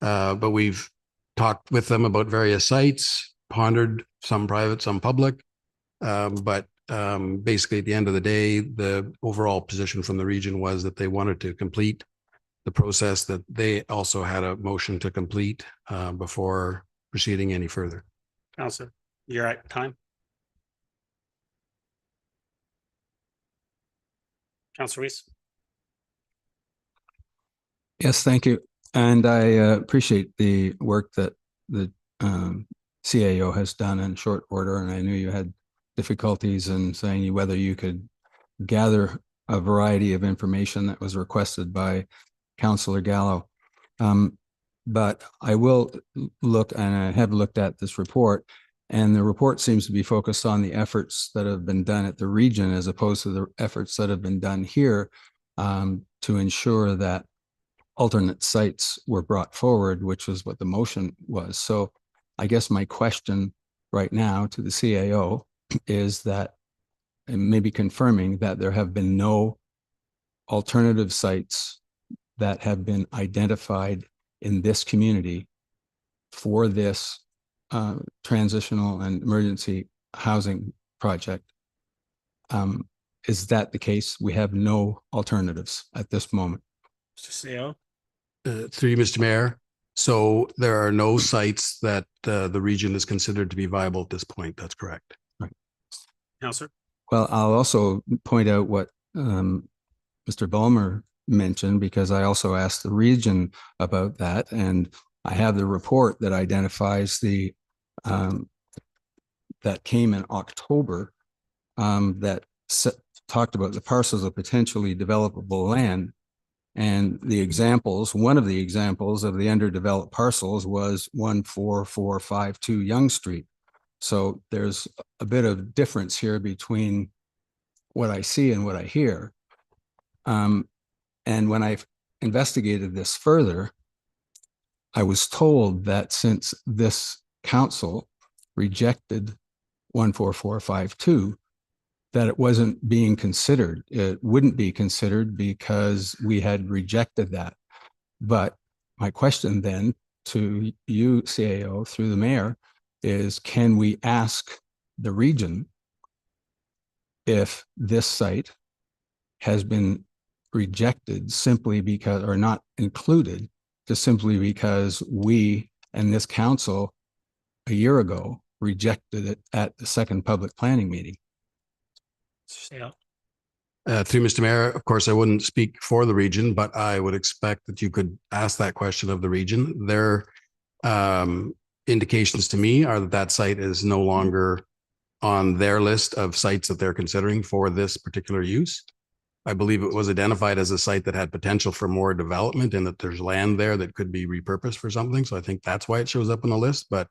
but we've talked with them about various sites, pondered some private, some public, but basically at the end of the day, the overall position from the region was that they wanted to complete the process that they also had a motion to complete before proceeding any further. Councilor, you're at time. Councilor Reese. Yes, thank you. And I appreciate the work that the CAO has done in short order. And I knew you had difficulties in saying whether you could gather a variety of information that was requested by Councillor Gallo. But I will look, and I have looked at this report, and the report seems to be focused on the efforts that have been done at the region as opposed to the efforts that have been done here to ensure that alternate sites were brought forward, which was what the motion was. So I guess my question right now to the CAO is that, and maybe confirming that there have been no alternative sites that have been identified in this community for this transitional and emergency housing project. Is that the case? We have no alternatives at this moment. Mr. CEO. Through you, Mr. Mayor. So there are no sites that the region is considered to be viable at this point. That's correct. Right. Councilor. Well, I'll also point out what Mr. Bulmer mentioned, because I also asked the region about that, and I have the report that identifies the that came in October that talked about the parcels of potentially developable land. And the examples, one of the examples of the underdeveloped parcels was 14452 Yonge Street. So there's a bit of difference here between what I see and what I hear. And when I've investigated this further, I was told that since this council rejected 14452, that it wasn't being considered. It wouldn't be considered because we had rejected that. But my question then to you, CAO, through the mayor, is can we ask the region if this site has been rejected simply because, or not included, just simply because we and this council a year ago rejected it at the second public planning meeting? Yeah. Through Mr. Mayor, of course, I wouldn't speak for the region, but I would expect that you could ask that question of the region. Their indications to me are that that site is no longer on their list of sites that they're considering for this particular use. I believe it was identified as a site that had potential for more development and that there's land there that could be repurposed for something. So I think that's why it shows up on the list. But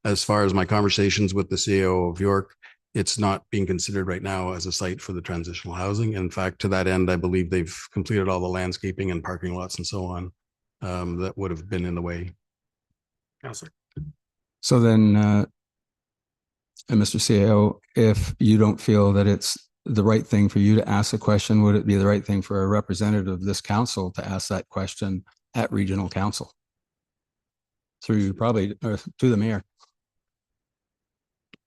as far as my conversations with the CEO of York, it's not being considered right now as a site for the transitional housing. In fact, to that end, I believe they've completed all the landscaping and parking lots and so on that would have been in the way. Councilor. So then, Mr. CAO, if you don't feel that it's the right thing for you to ask a question? Would it be the right thing for a representative of this council to ask that question at regional council? Through probably, or to the mayor.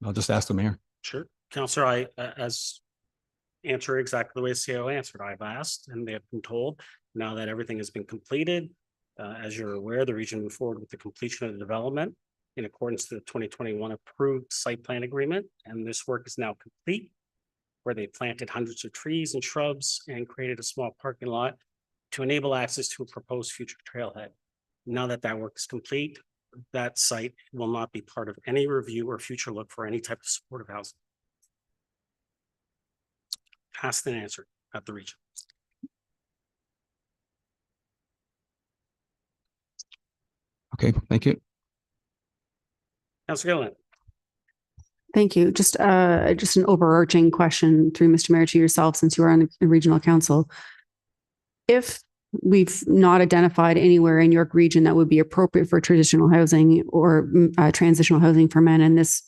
I'll just ask the mayor. Sure. Counselor, as answer exactly the way CAO answered. I've asked and they have been told now that everything has been completed. As you're aware, the region moved forward with the completion of the development in accordance to the 2021 approved site plan agreement. And this work is now complete, where they planted hundreds of trees and shrubs and created a small parking lot to enable access to a proposed future trailhead. Now that that work is complete, that site will not be part of any review or future look for any type of supportive housing. Asked and answered at the region. Okay, thank you. Councilor Gilliland. Thank you. Just an overarching question through Mr. Mayor to yourself, since you are on the regional council. If we've not identified anywhere in York Region that would be appropriate for traditional housing or transitional housing for men, and this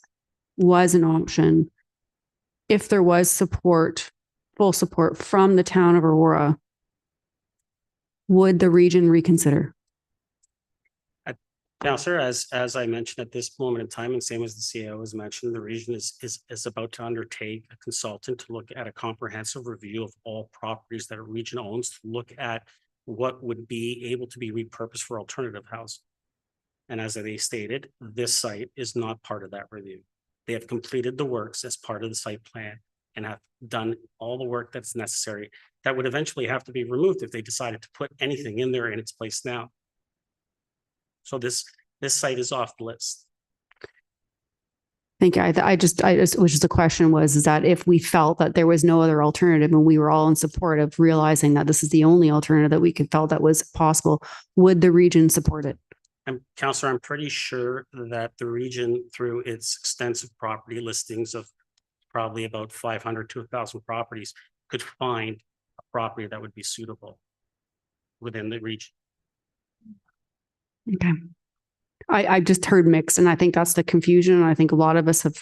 was an option, if there was support, full support from the town of Aurora, would the region reconsider? Councilor, as I mentioned at this moment in time, and same as the CAO has mentioned, the region is about to undertake a consultant to look at a comprehensive review of all properties that a region owns, to look at what would be able to be repurposed for alternative housing. And as they stated, this site is not part of that review. They have completed the works as part of the site plan and have done all the work that's necessary. That would eventually have to be removed if they decided to put anything in there in its place now. So this site is off the list. Thank you. I just, which is the question was, is that if we felt that there was no other alternative and we were all in support of realizing that this is the only alternative that we could felt that was possible, would the region support it? Councilor, I'm pretty sure that the region, through its extensive property listings of probably about 500 to 1,000 properties, could find a property that would be suitable within the region. Okay. I just heard mixed, and I think that's the confusion. I think a lot of us have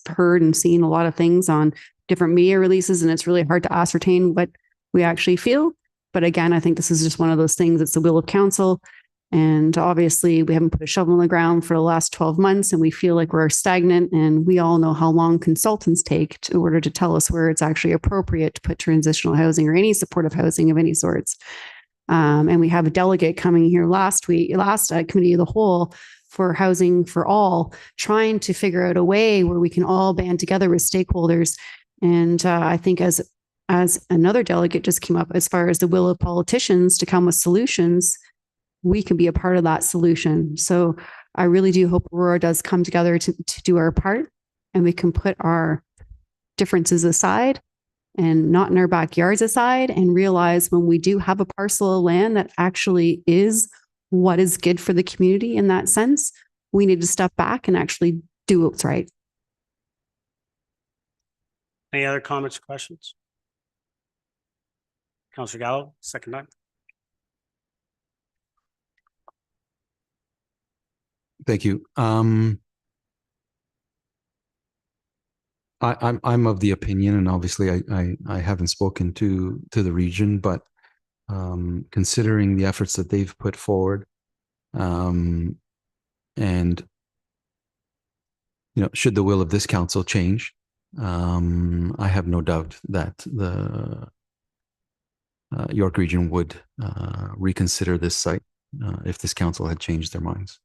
heard and seen a lot of things on different media releases, and it's really hard to ascertain what we actually feel. But again, I think this is just one of those things. It's the will of council. And obviously we haven't put a shovel in the ground for the last 12 months and we feel like we're stagnant, and we all know how long consultants take in order to tell us where it's actually appropriate to put transitional housing or any supportive housing of any sorts. And we have a delegate coming here last committee of the whole for housing for all, trying to figure out a way where we can all band together with stakeholders. And I think as another delegate just came up, as far as the will of politicians to come with solutions, we can be a part of that solution. So I really do hope Aurora does come together to do our part, and we can put our differences aside and not in our backyards aside, and realize when we do have a parcel of land that actually is what is good for the community in that sense, we need to step back and actually do what's right. Any other comments or questions? Councilor Gallo, second time. Thank you. I'm of the opinion, and obviously I haven't spoken to the region, but considering the efforts that they've put forward, and should the will of this council change, I have no doubt that the York region would reconsider this site if this council had changed their minds.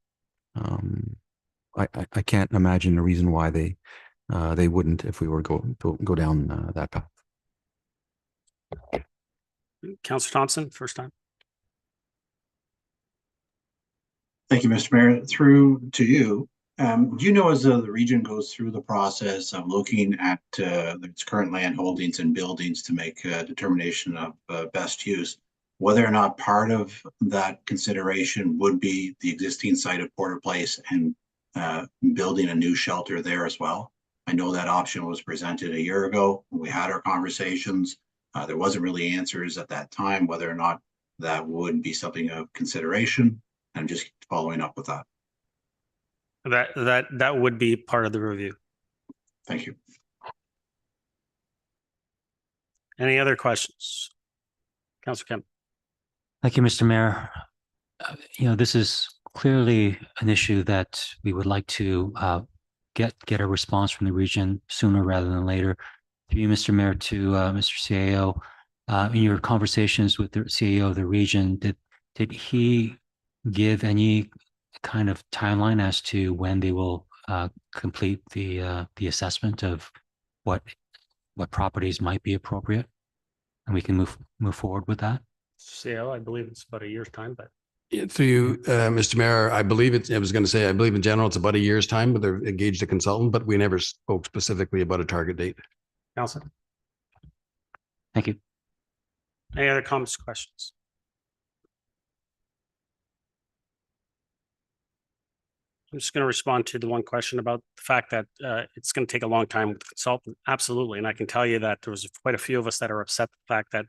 I can't imagine a reason why they wouldn't if we were go down that path. Councilor Thompson, first time. Thank you, Mr. Mayor. Through to you. Do you know, as the region goes through the process of looking at its current land holdings and buildings to make a determination of best use, whether or not part of that consideration would be the existing site of Porter Place and building a new shelter there as well? I know that option was presented a year ago when we had our conversations. There wasn't really answers at that time whether or not that would be something of consideration. I'm just following up with that. That would be part of the review. Thank you. Any other questions? Councilor Kemp. Thank you, Mr. Mayor. This is clearly an issue that we would like to get a response from the region sooner rather than later. Through you, Mr. Mayor, to Mr. CAO, in your conversations with the CAO of the region, did he give any kind of timeline as to when they will complete the assessment of what properties might be appropriate, and we can move forward with that? CAO, I believe it's about a year's time, but Through you, Mr. Mayor, I believe I was going to say, I believe in general, it's about a year's time, but they've engaged a consultant, but we never spoke specifically about a target date. Council. Thank you. Any other comments, questions? I'm just going to respond to the one question about the fact that it's going to take a long time with the consultant. Absolutely. And I can tell you that there was quite a few of us that are upset the fact that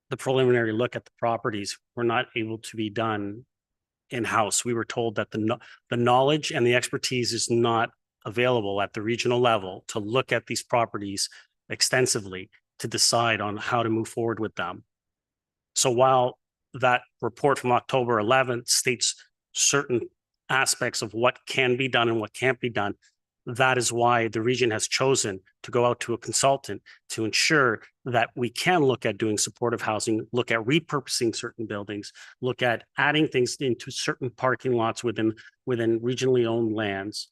the preliminary look at the properties were not able to be done in-house. We were told that the knowledge and the expertise is not available at the regional level to look at these properties extensively to decide on how to move forward with them. So while that report from October 11th states certain aspects of what can be done and what can't be done, that is why the region has chosen to go out to a consultant to ensure that we can look at doing supportive housing, look at repurposing certain buildings, look at adding things into certain parking lots within regionally owned lands.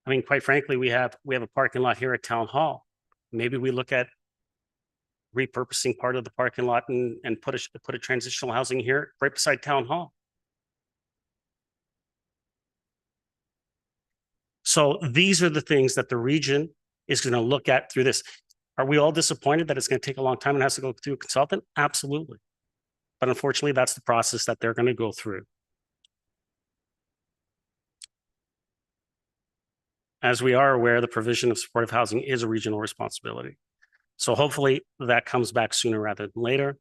I mean, quite frankly, we have a parking lot here at Town Hall. Maybe we look at repurposing part of the parking lot and put a transitional housing here right beside Town Hall. So these are the things that the region is going to look at through this. Are we all disappointed that it's going to take a long time and has to go through a consultant? Absolutely. But unfortunately, that's the process that they're going to go through. As we are aware, the provision of supportive housing is a regional responsibility. So hopefully that comes back sooner rather than later.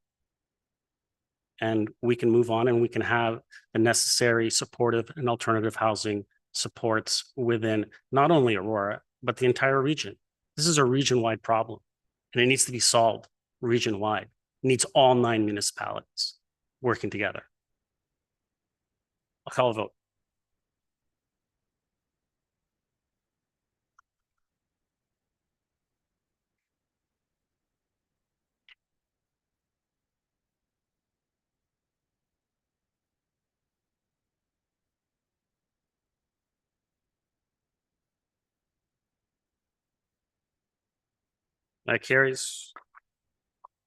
And we can move on and we can have the necessary supportive and alternative housing supports within not only Aurora, but the entire region. This is a region-wide problem and it needs to be solved region-wide. It needs all 9 municipalities working together. I'll call a vote. That carries.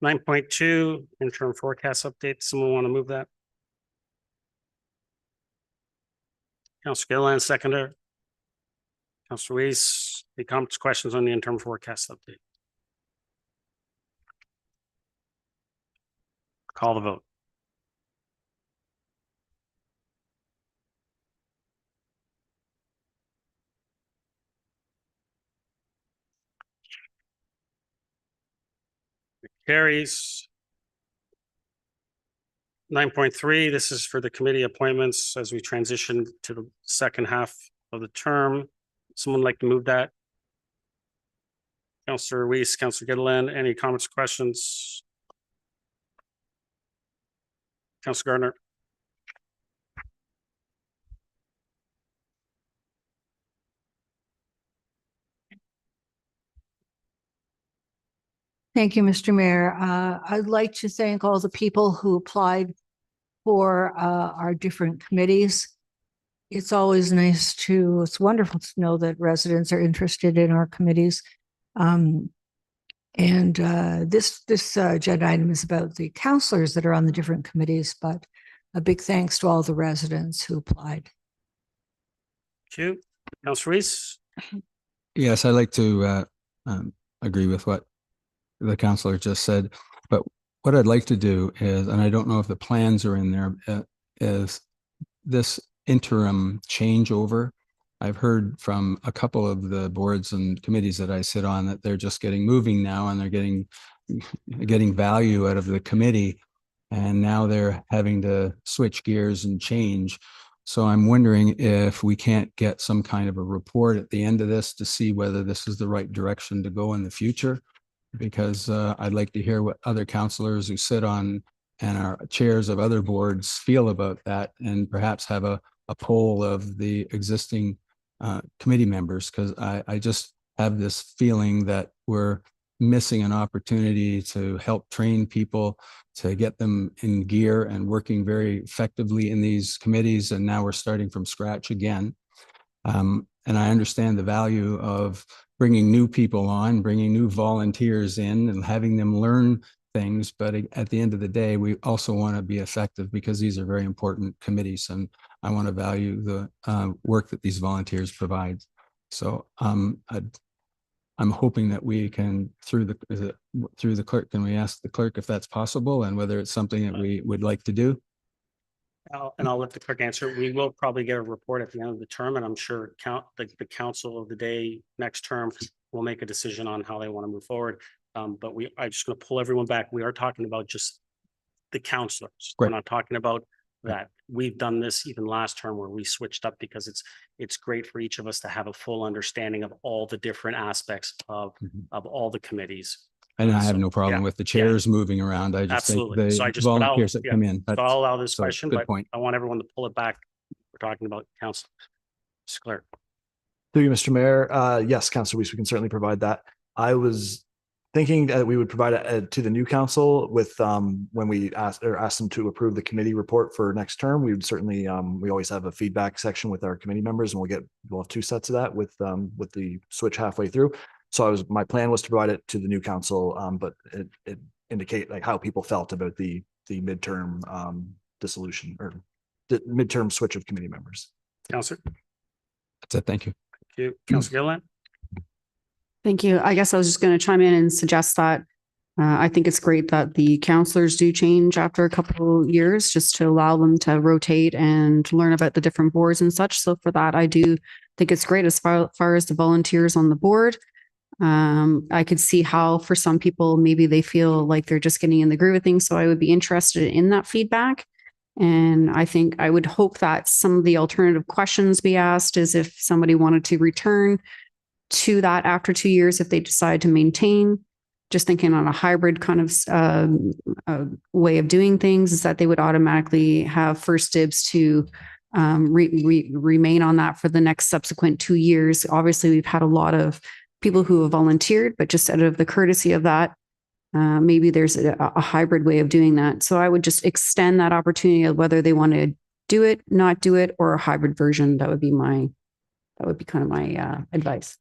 9.2, interim forecast update. Someone want to move that? Councilor Gilliland, seconder. Councilor Weiss, any comments, questions on the interim forecast update? Call the vote. It carries. 9.3, this is for the committee appointments as we transition to the second half of the term. Someone like to move that? Councilor Weiss, Councilor Gilliland, any comments, questions? Councilor Gardner. Thank you, Mr. Mayor. I'd like to thank all the people who applied for our different committees. It's always it's wonderful to know that residents are interested in our committees. This agenda item is about the councillors that are on the different committees, but a big thanks to all the residents who applied. Thank you. Councilor Weiss. Yes, I'd like to agree with what the councillor just said, but what I'd like to do is, and I don't know if the plans are in there, is this interim changeover. I've heard from a couple of the boards and committees that I sit on that they're just getting moving now and they're getting value out of the committee. And now they're having to switch gears and change. So I'm wondering if we can't get some kind of a report at the end of this to see whether this is the right direction to go in the future. because I'd like to hear what other counselors who sit on and are chairs of other boards feel about that, and perhaps have a poll of the existing committee members, because I just have this feeling that we're missing an opportunity to help train people, to get them in gear and working very effectively in these committees. And now we're starting from scratch again. And I understand the value of bringing new people on, bringing new volunteers in and having them learn things. But at the end of the day, we also want to be effective, because these are very important committees, and I want to value the work that these volunteers provide. So I'm hoping that we can, through the clerk, can we ask the clerk if that's possible and whether it's something that we would like to do? I'll let the clerk answer. We will probably get a report at the end of the term, and I'm sure the council of the day next term will make a decision on how they want to move forward. But I'm just going to pull everyone back. We are talking about just the counselors. We're not talking about that. We've done this even last term where we switched up, because it's great for each of us to have a full understanding of all the different aspects of all the committees. And I have no problem with the chairs moving around. I just think the volunteers that come in. So I'll allow this question, good but point. I want everyone to pull it back. We're talking about council. Mr. Clerk. Through you, Mr. Mayor. Yes, Councilor Weiss, we can certainly provide that. I was thinking that we would provide it to the new council with when we asked them to approve the committee report for next term. We would certainly we always have a feedback section with our committee members, and we'll have 2 sets of that with the switch halfway through. So my plan was to provide it to the new council, but it indicate like how people felt about the midterm dissolution or the midterm switch of committee members. Councilor. That's it. Thank you. Thank you. Councilor Gilliland. Thank you. I guess I was just going to chime in and suggest that I think it's great that the counselors do change after a couple of years, just to allow them to rotate and learn about the different boards and such. So for that, I do think it's great. As far as the volunteers on the board, I could see how for some people, maybe they feel like they're just getting in the groove of things. So I would be interested in that feedback. And I think I would hope that some of the alternative questions be asked is if somebody wanted to return to that after 2 years, if they decide to maintain. Just thinking on a hybrid kind of way of doing things, is that they would automatically have first dibs to remain on that for the next subsequent 2 years. Obviously, we've had a lot of people who have volunteered, but just out of the courtesy of that, maybe there's a hybrid way of doing that. So I would just extend that opportunity of whether they want to do it, not do it, or a hybrid version. That would be kind of my advice.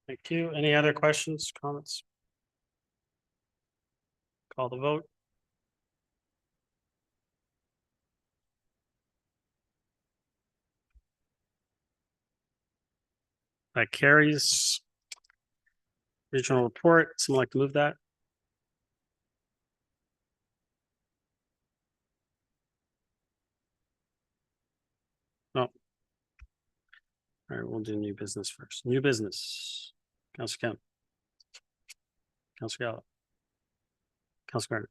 Thank you. Any other questions, comments? Call the vote. That carries. Regional report. Someone like to move that? No. All right, we'll do new business first. New business. Councilor Kemp. Councilor Gallup. Councilor Gardner.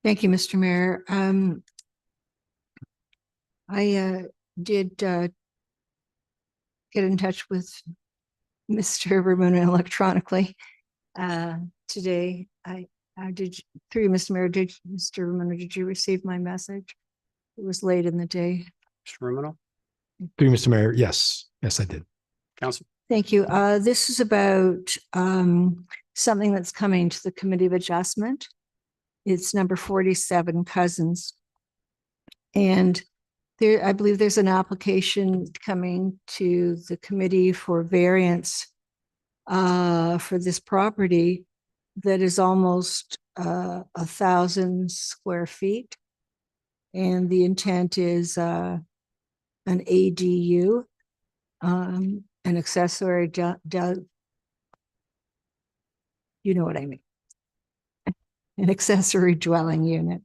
Thank you, Mr. Mayor. I did get in touch with Mr. Ramona electronically today. I did, through you, Mr. Mayor, Mr. Ramona, did you receive my message? It was late in the day. Mr. Rumino. Through you, Mr. Mayor. Yes, I did. Council. Thank you. This is about something that's coming to the Committee of Adjustment. It's number 47, Cousins. And there, I believe there's an application coming to the committee for variance for this property that is almost 1,000 square feet. And the intent is an ADU, an accessory, you know what I mean, an accessory dwelling unit.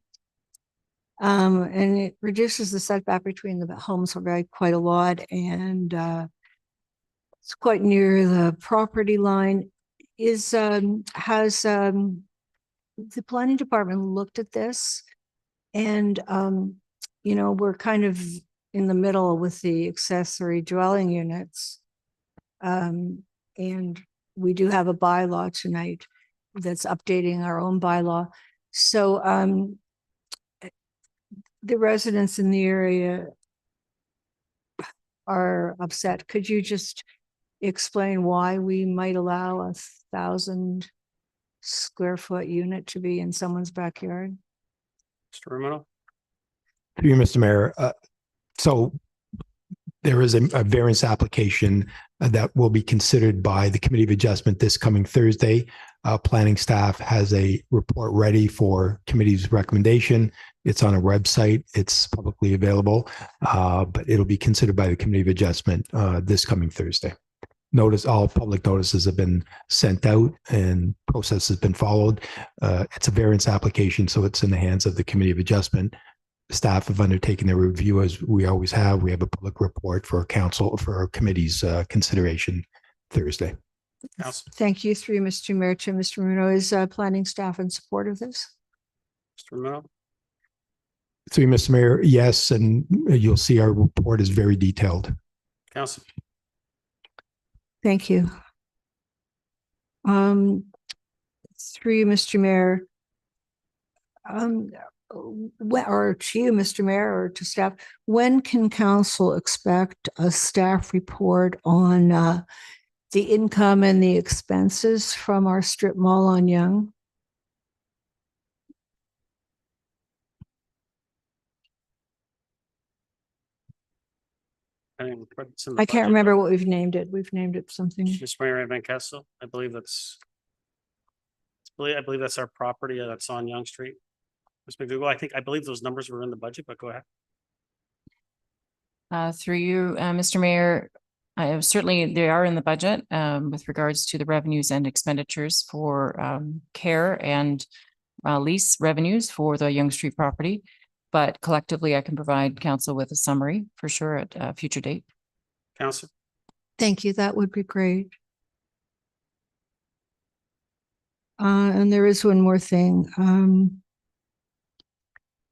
And it reduces the setback between the homes by quite a lot, and it's quite near the property line. Has the planning department looked at this? And you know, we're kind of in the middle with the accessory dwelling units. And we do have a bylaw tonight that's updating our own bylaw. So the residents in the area are upset. Could you just explain why we might allow 1,000 square foot unit to be in someone's backyard? Mr. Romano? Through you, Mr. Mayor. So there is a variance application that will be considered by the Committee of Adjustment this coming Thursday. Planning staff has a report ready for committee's recommendation. It's on a website. It's publicly available, but it'll be considered by the Committee of Adjustment this coming Thursday. Notice all public notices have been sent out and process has been followed. It's a variance application, so it's in the hands of the Committee of Adjustment. Staff have undertaken their review as we always have. We have a public report for council, for our committee's consideration Thursday. Thank you. Through Mr. Mayor to Mr. Bruno. Is planning staff in support of this? Mr. Romano? Through you, Mr. Mayor, yes, and you'll see our report is very detailed. Council? Thank you. Through you, Mr. Mayor. Or to you, Mr. Mayor, or to staff, when can council expect a staff report on the income and the expenses from our strip mall on Yonge? I can't remember what we've named it. We've named it something. Mr. Mayor Van Kessel, I believe that's our property that's on Yonge Street. Mr. McDougall, I believe those numbers were in the budget, but go ahead. Through you, Mr. Mayor, certainly they are in the budget with regards to the revenues and expenditures for care and lease revenues for the Yonge Street property. But collectively, I can provide council with a summary for sure at a future date. Council? Thank you. That would be great. And there is one more thing.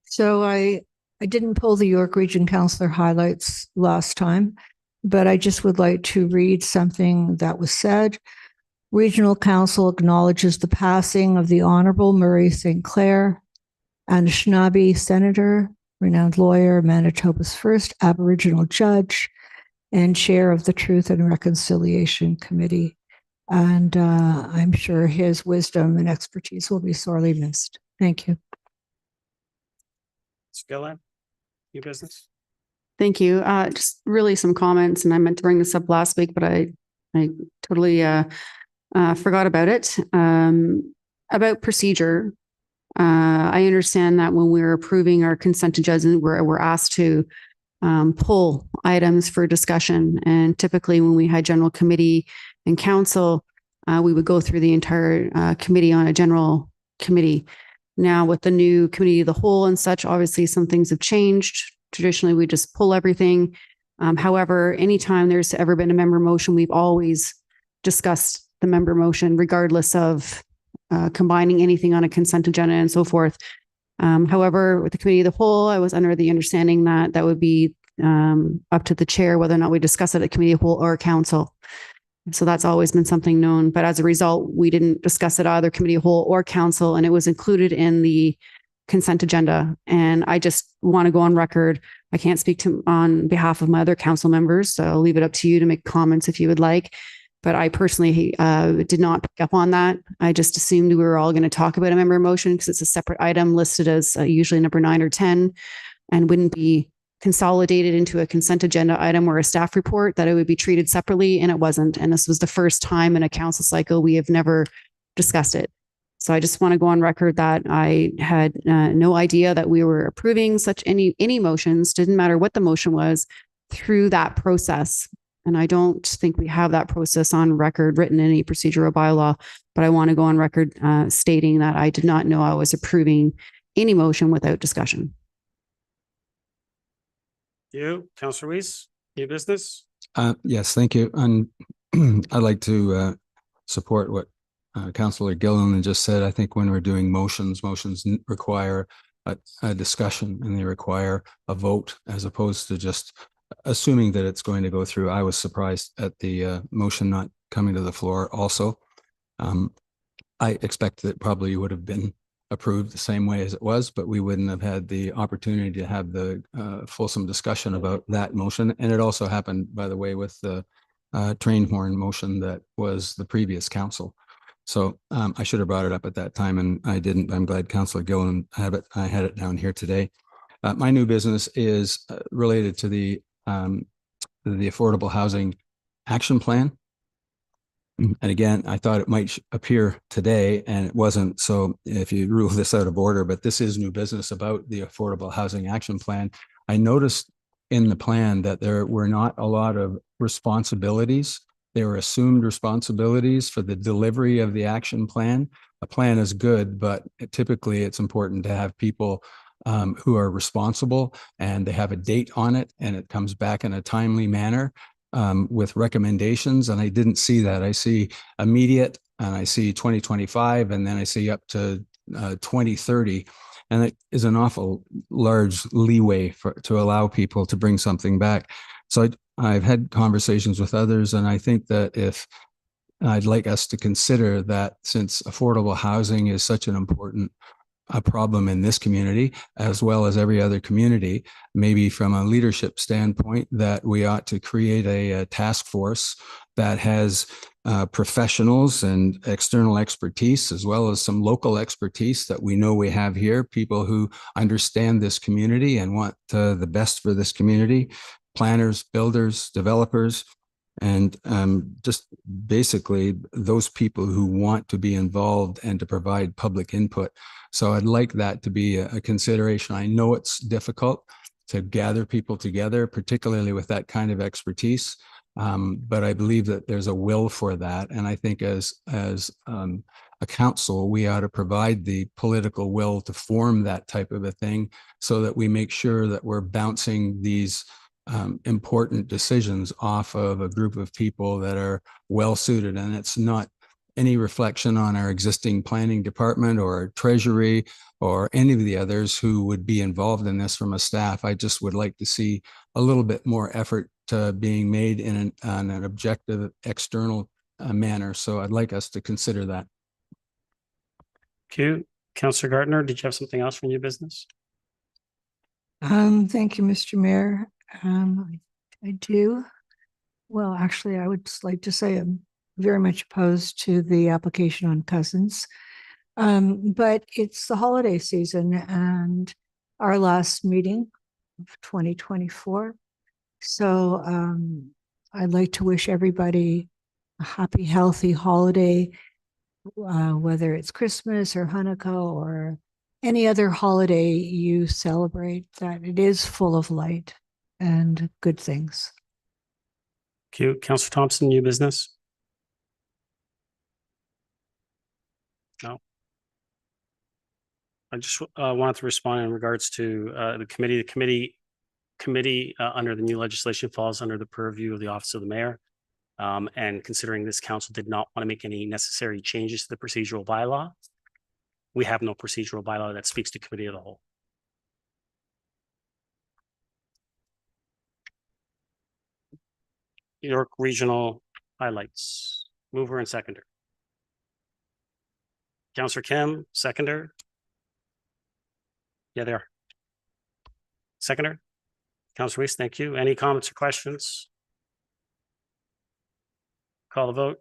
So I didn't pull the York Region Councillor highlights last time, but I just would like to read something that was said. Regional Council acknowledges the passing of the Honorable Murray St. Clair, Anishinaabe Senator, renowned lawyer, Manitoba's first Aboriginal judge, and chair of the Truth and Reconciliation Committee. And I'm sure his wisdom and expertise will be sorely missed. Thank you. Gillan, new business. Thank you. Just really some comments, and I meant to bring this up last week, but I totally forgot about it. About procedure. I understand that when we're approving our consent agenda, we're asked to pull items for discussion. And typically when we had general committee and council, we would go through the entire committee on a general committee. Now with the new committee of the whole and such, obviously some things have changed. Traditionally, we just pull everything. However, anytime there's ever been a member motion, we've always discussed the member motion, regardless of combining anything on a consent agenda and so forth. However, with the committee of the whole, I was under the understanding that that would be up to the chair, whether or not we discuss it at committee of whole or council. So that's always been something known. But as a result, we didn't discuss it either committee of whole or council, and it was included in the consent agenda. And I just want to go on record. I can't speak to on behalf of my other council members, so I'll leave it up to you to make comments if you would like. But I personally did not pick up on that. I just assumed we were all going to talk about a member motion because it's a separate item listed as usually number 9 or 10 and wouldn't be consolidated into a consent agenda item or a staff report, that it would be treated separately, and it wasn't. And this was the first time in a council cycle we have never discussed it. So I just want to go on record that I had no idea that we were approving such any motions, didn't matter what the motion was, through that process. And I don't think we have that process on record written in any procedural bylaw, but I want to go on record stating that I did not know I was approving any motion without discussion. You, Councillor Weiss, new business? Yes, thank you. And I'd like to support what Councillor Gillen just said. I think when we're doing motions require a discussion and they require a vote as opposed to just assuming that it's going to go through. I was surprised at the motion not coming to the floor also. I expect that probably would have been approved the same way as it was, but we wouldn't have had the opportunity to have the fulsome discussion about that motion. And it also happened, by the way, with the train horn motion that was the previous council. So I should have brought it up at that time and I didn't. I'm glad Councillor Gillen had it. I had it down here today. My new business is related to the Affordable Housing Action Plan. And again, I thought it might appear today and it wasn't. So if you rule this out of order, but this is new business about the Affordable Housing Action Plan. I noticed in the plan that there were not a lot of responsibilities. They were assumed responsibilities for the delivery of the action plan. A plan is good, but typically it's important to have people who are responsible and they have a date on it and it comes back in a timely manner. With recommendations, and I didn't see that. I see immediate, and I see 2025, and then I see up to 2030, and it is an awful large leeway to allow people to bring something back. So I've had conversations with others, and I think that if I'd like us to consider that since affordable housing is such an important problem in this community, as well as every other community, maybe from a leadership standpoint, that we ought to create a task force that has professionals and external expertise, as well as some local expertise that we know we have here, people who understand this community and want the best for this community, planners, builders, developers, and just basically those people who want to be involved and to provide public input. So I'd like that to be a consideration. I know it's difficult to gather people together, particularly with that kind of expertise, but I believe that there's a will for that. And I think as a council, we ought to provide the political will to form that type of a thing so that we make sure that we're bouncing these important decisions off of a group of people that are well suited. And it's not any reflection on our existing planning department or treasury or any of the others who would be involved in this from a staff. I just would like to see a little bit more effort being made in an objective external manner. So I'd like us to consider that. Thank you. Councillor Gardner, did you have something else from your business? Thank you, Mr. Mayor. I do. Well, actually, I would just like to say I'm very much opposed to the application on Cousins. But it's the holiday season and our last meeting of 2024. So I'd like to wish everybody a happy, healthy holiday, whether it's Christmas or Hanukkah or any other holiday you celebrate, that it is full of light and good things. Thank you. Councillor Thompson, new business? No. I just wanted to respond in regards to the committee. The committee under the new legislation falls under the purview of the Office of the Mayor. And considering this council did not want to make any necessary changes to the procedural bylaw, we have no procedural bylaw that speaks to committee of the whole. York Regional highlights, mover and seconder. Councillor Kim, seconder. Yeah, there. Seconder. Councillor Weiss, thank you. Any comments or questions? Call the vote.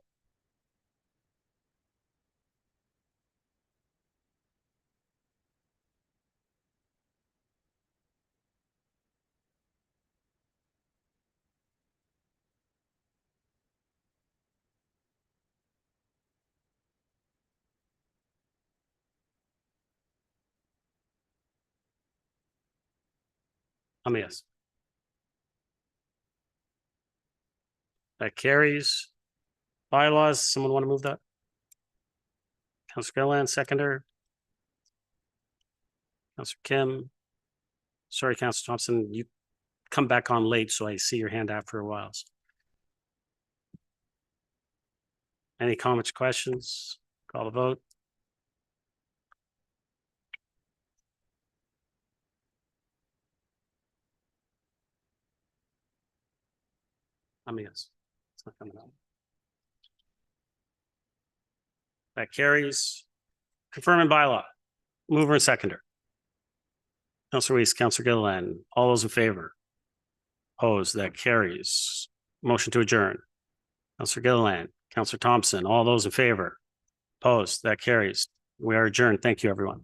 I'm a yes. That carries. Bylaws, someone want to move that? Councillor Gillan, seconder. Councillor Kim. Sorry, Councillor Thompson, you come back on late, so I see your hand after a while. Any comments, questions? Call the vote. I'm a yes. It's not coming out. That carries. Confirming bylaw. Mover and seconder. Councillor Weiss, Councillor Gilliland, all those in favor? Opposed, that carries. Motion to adjourn. Councillor Gilliland, Councillor Thompson, all those in favor? Opposed, that carries. We are adjourned. Thank you, everyone.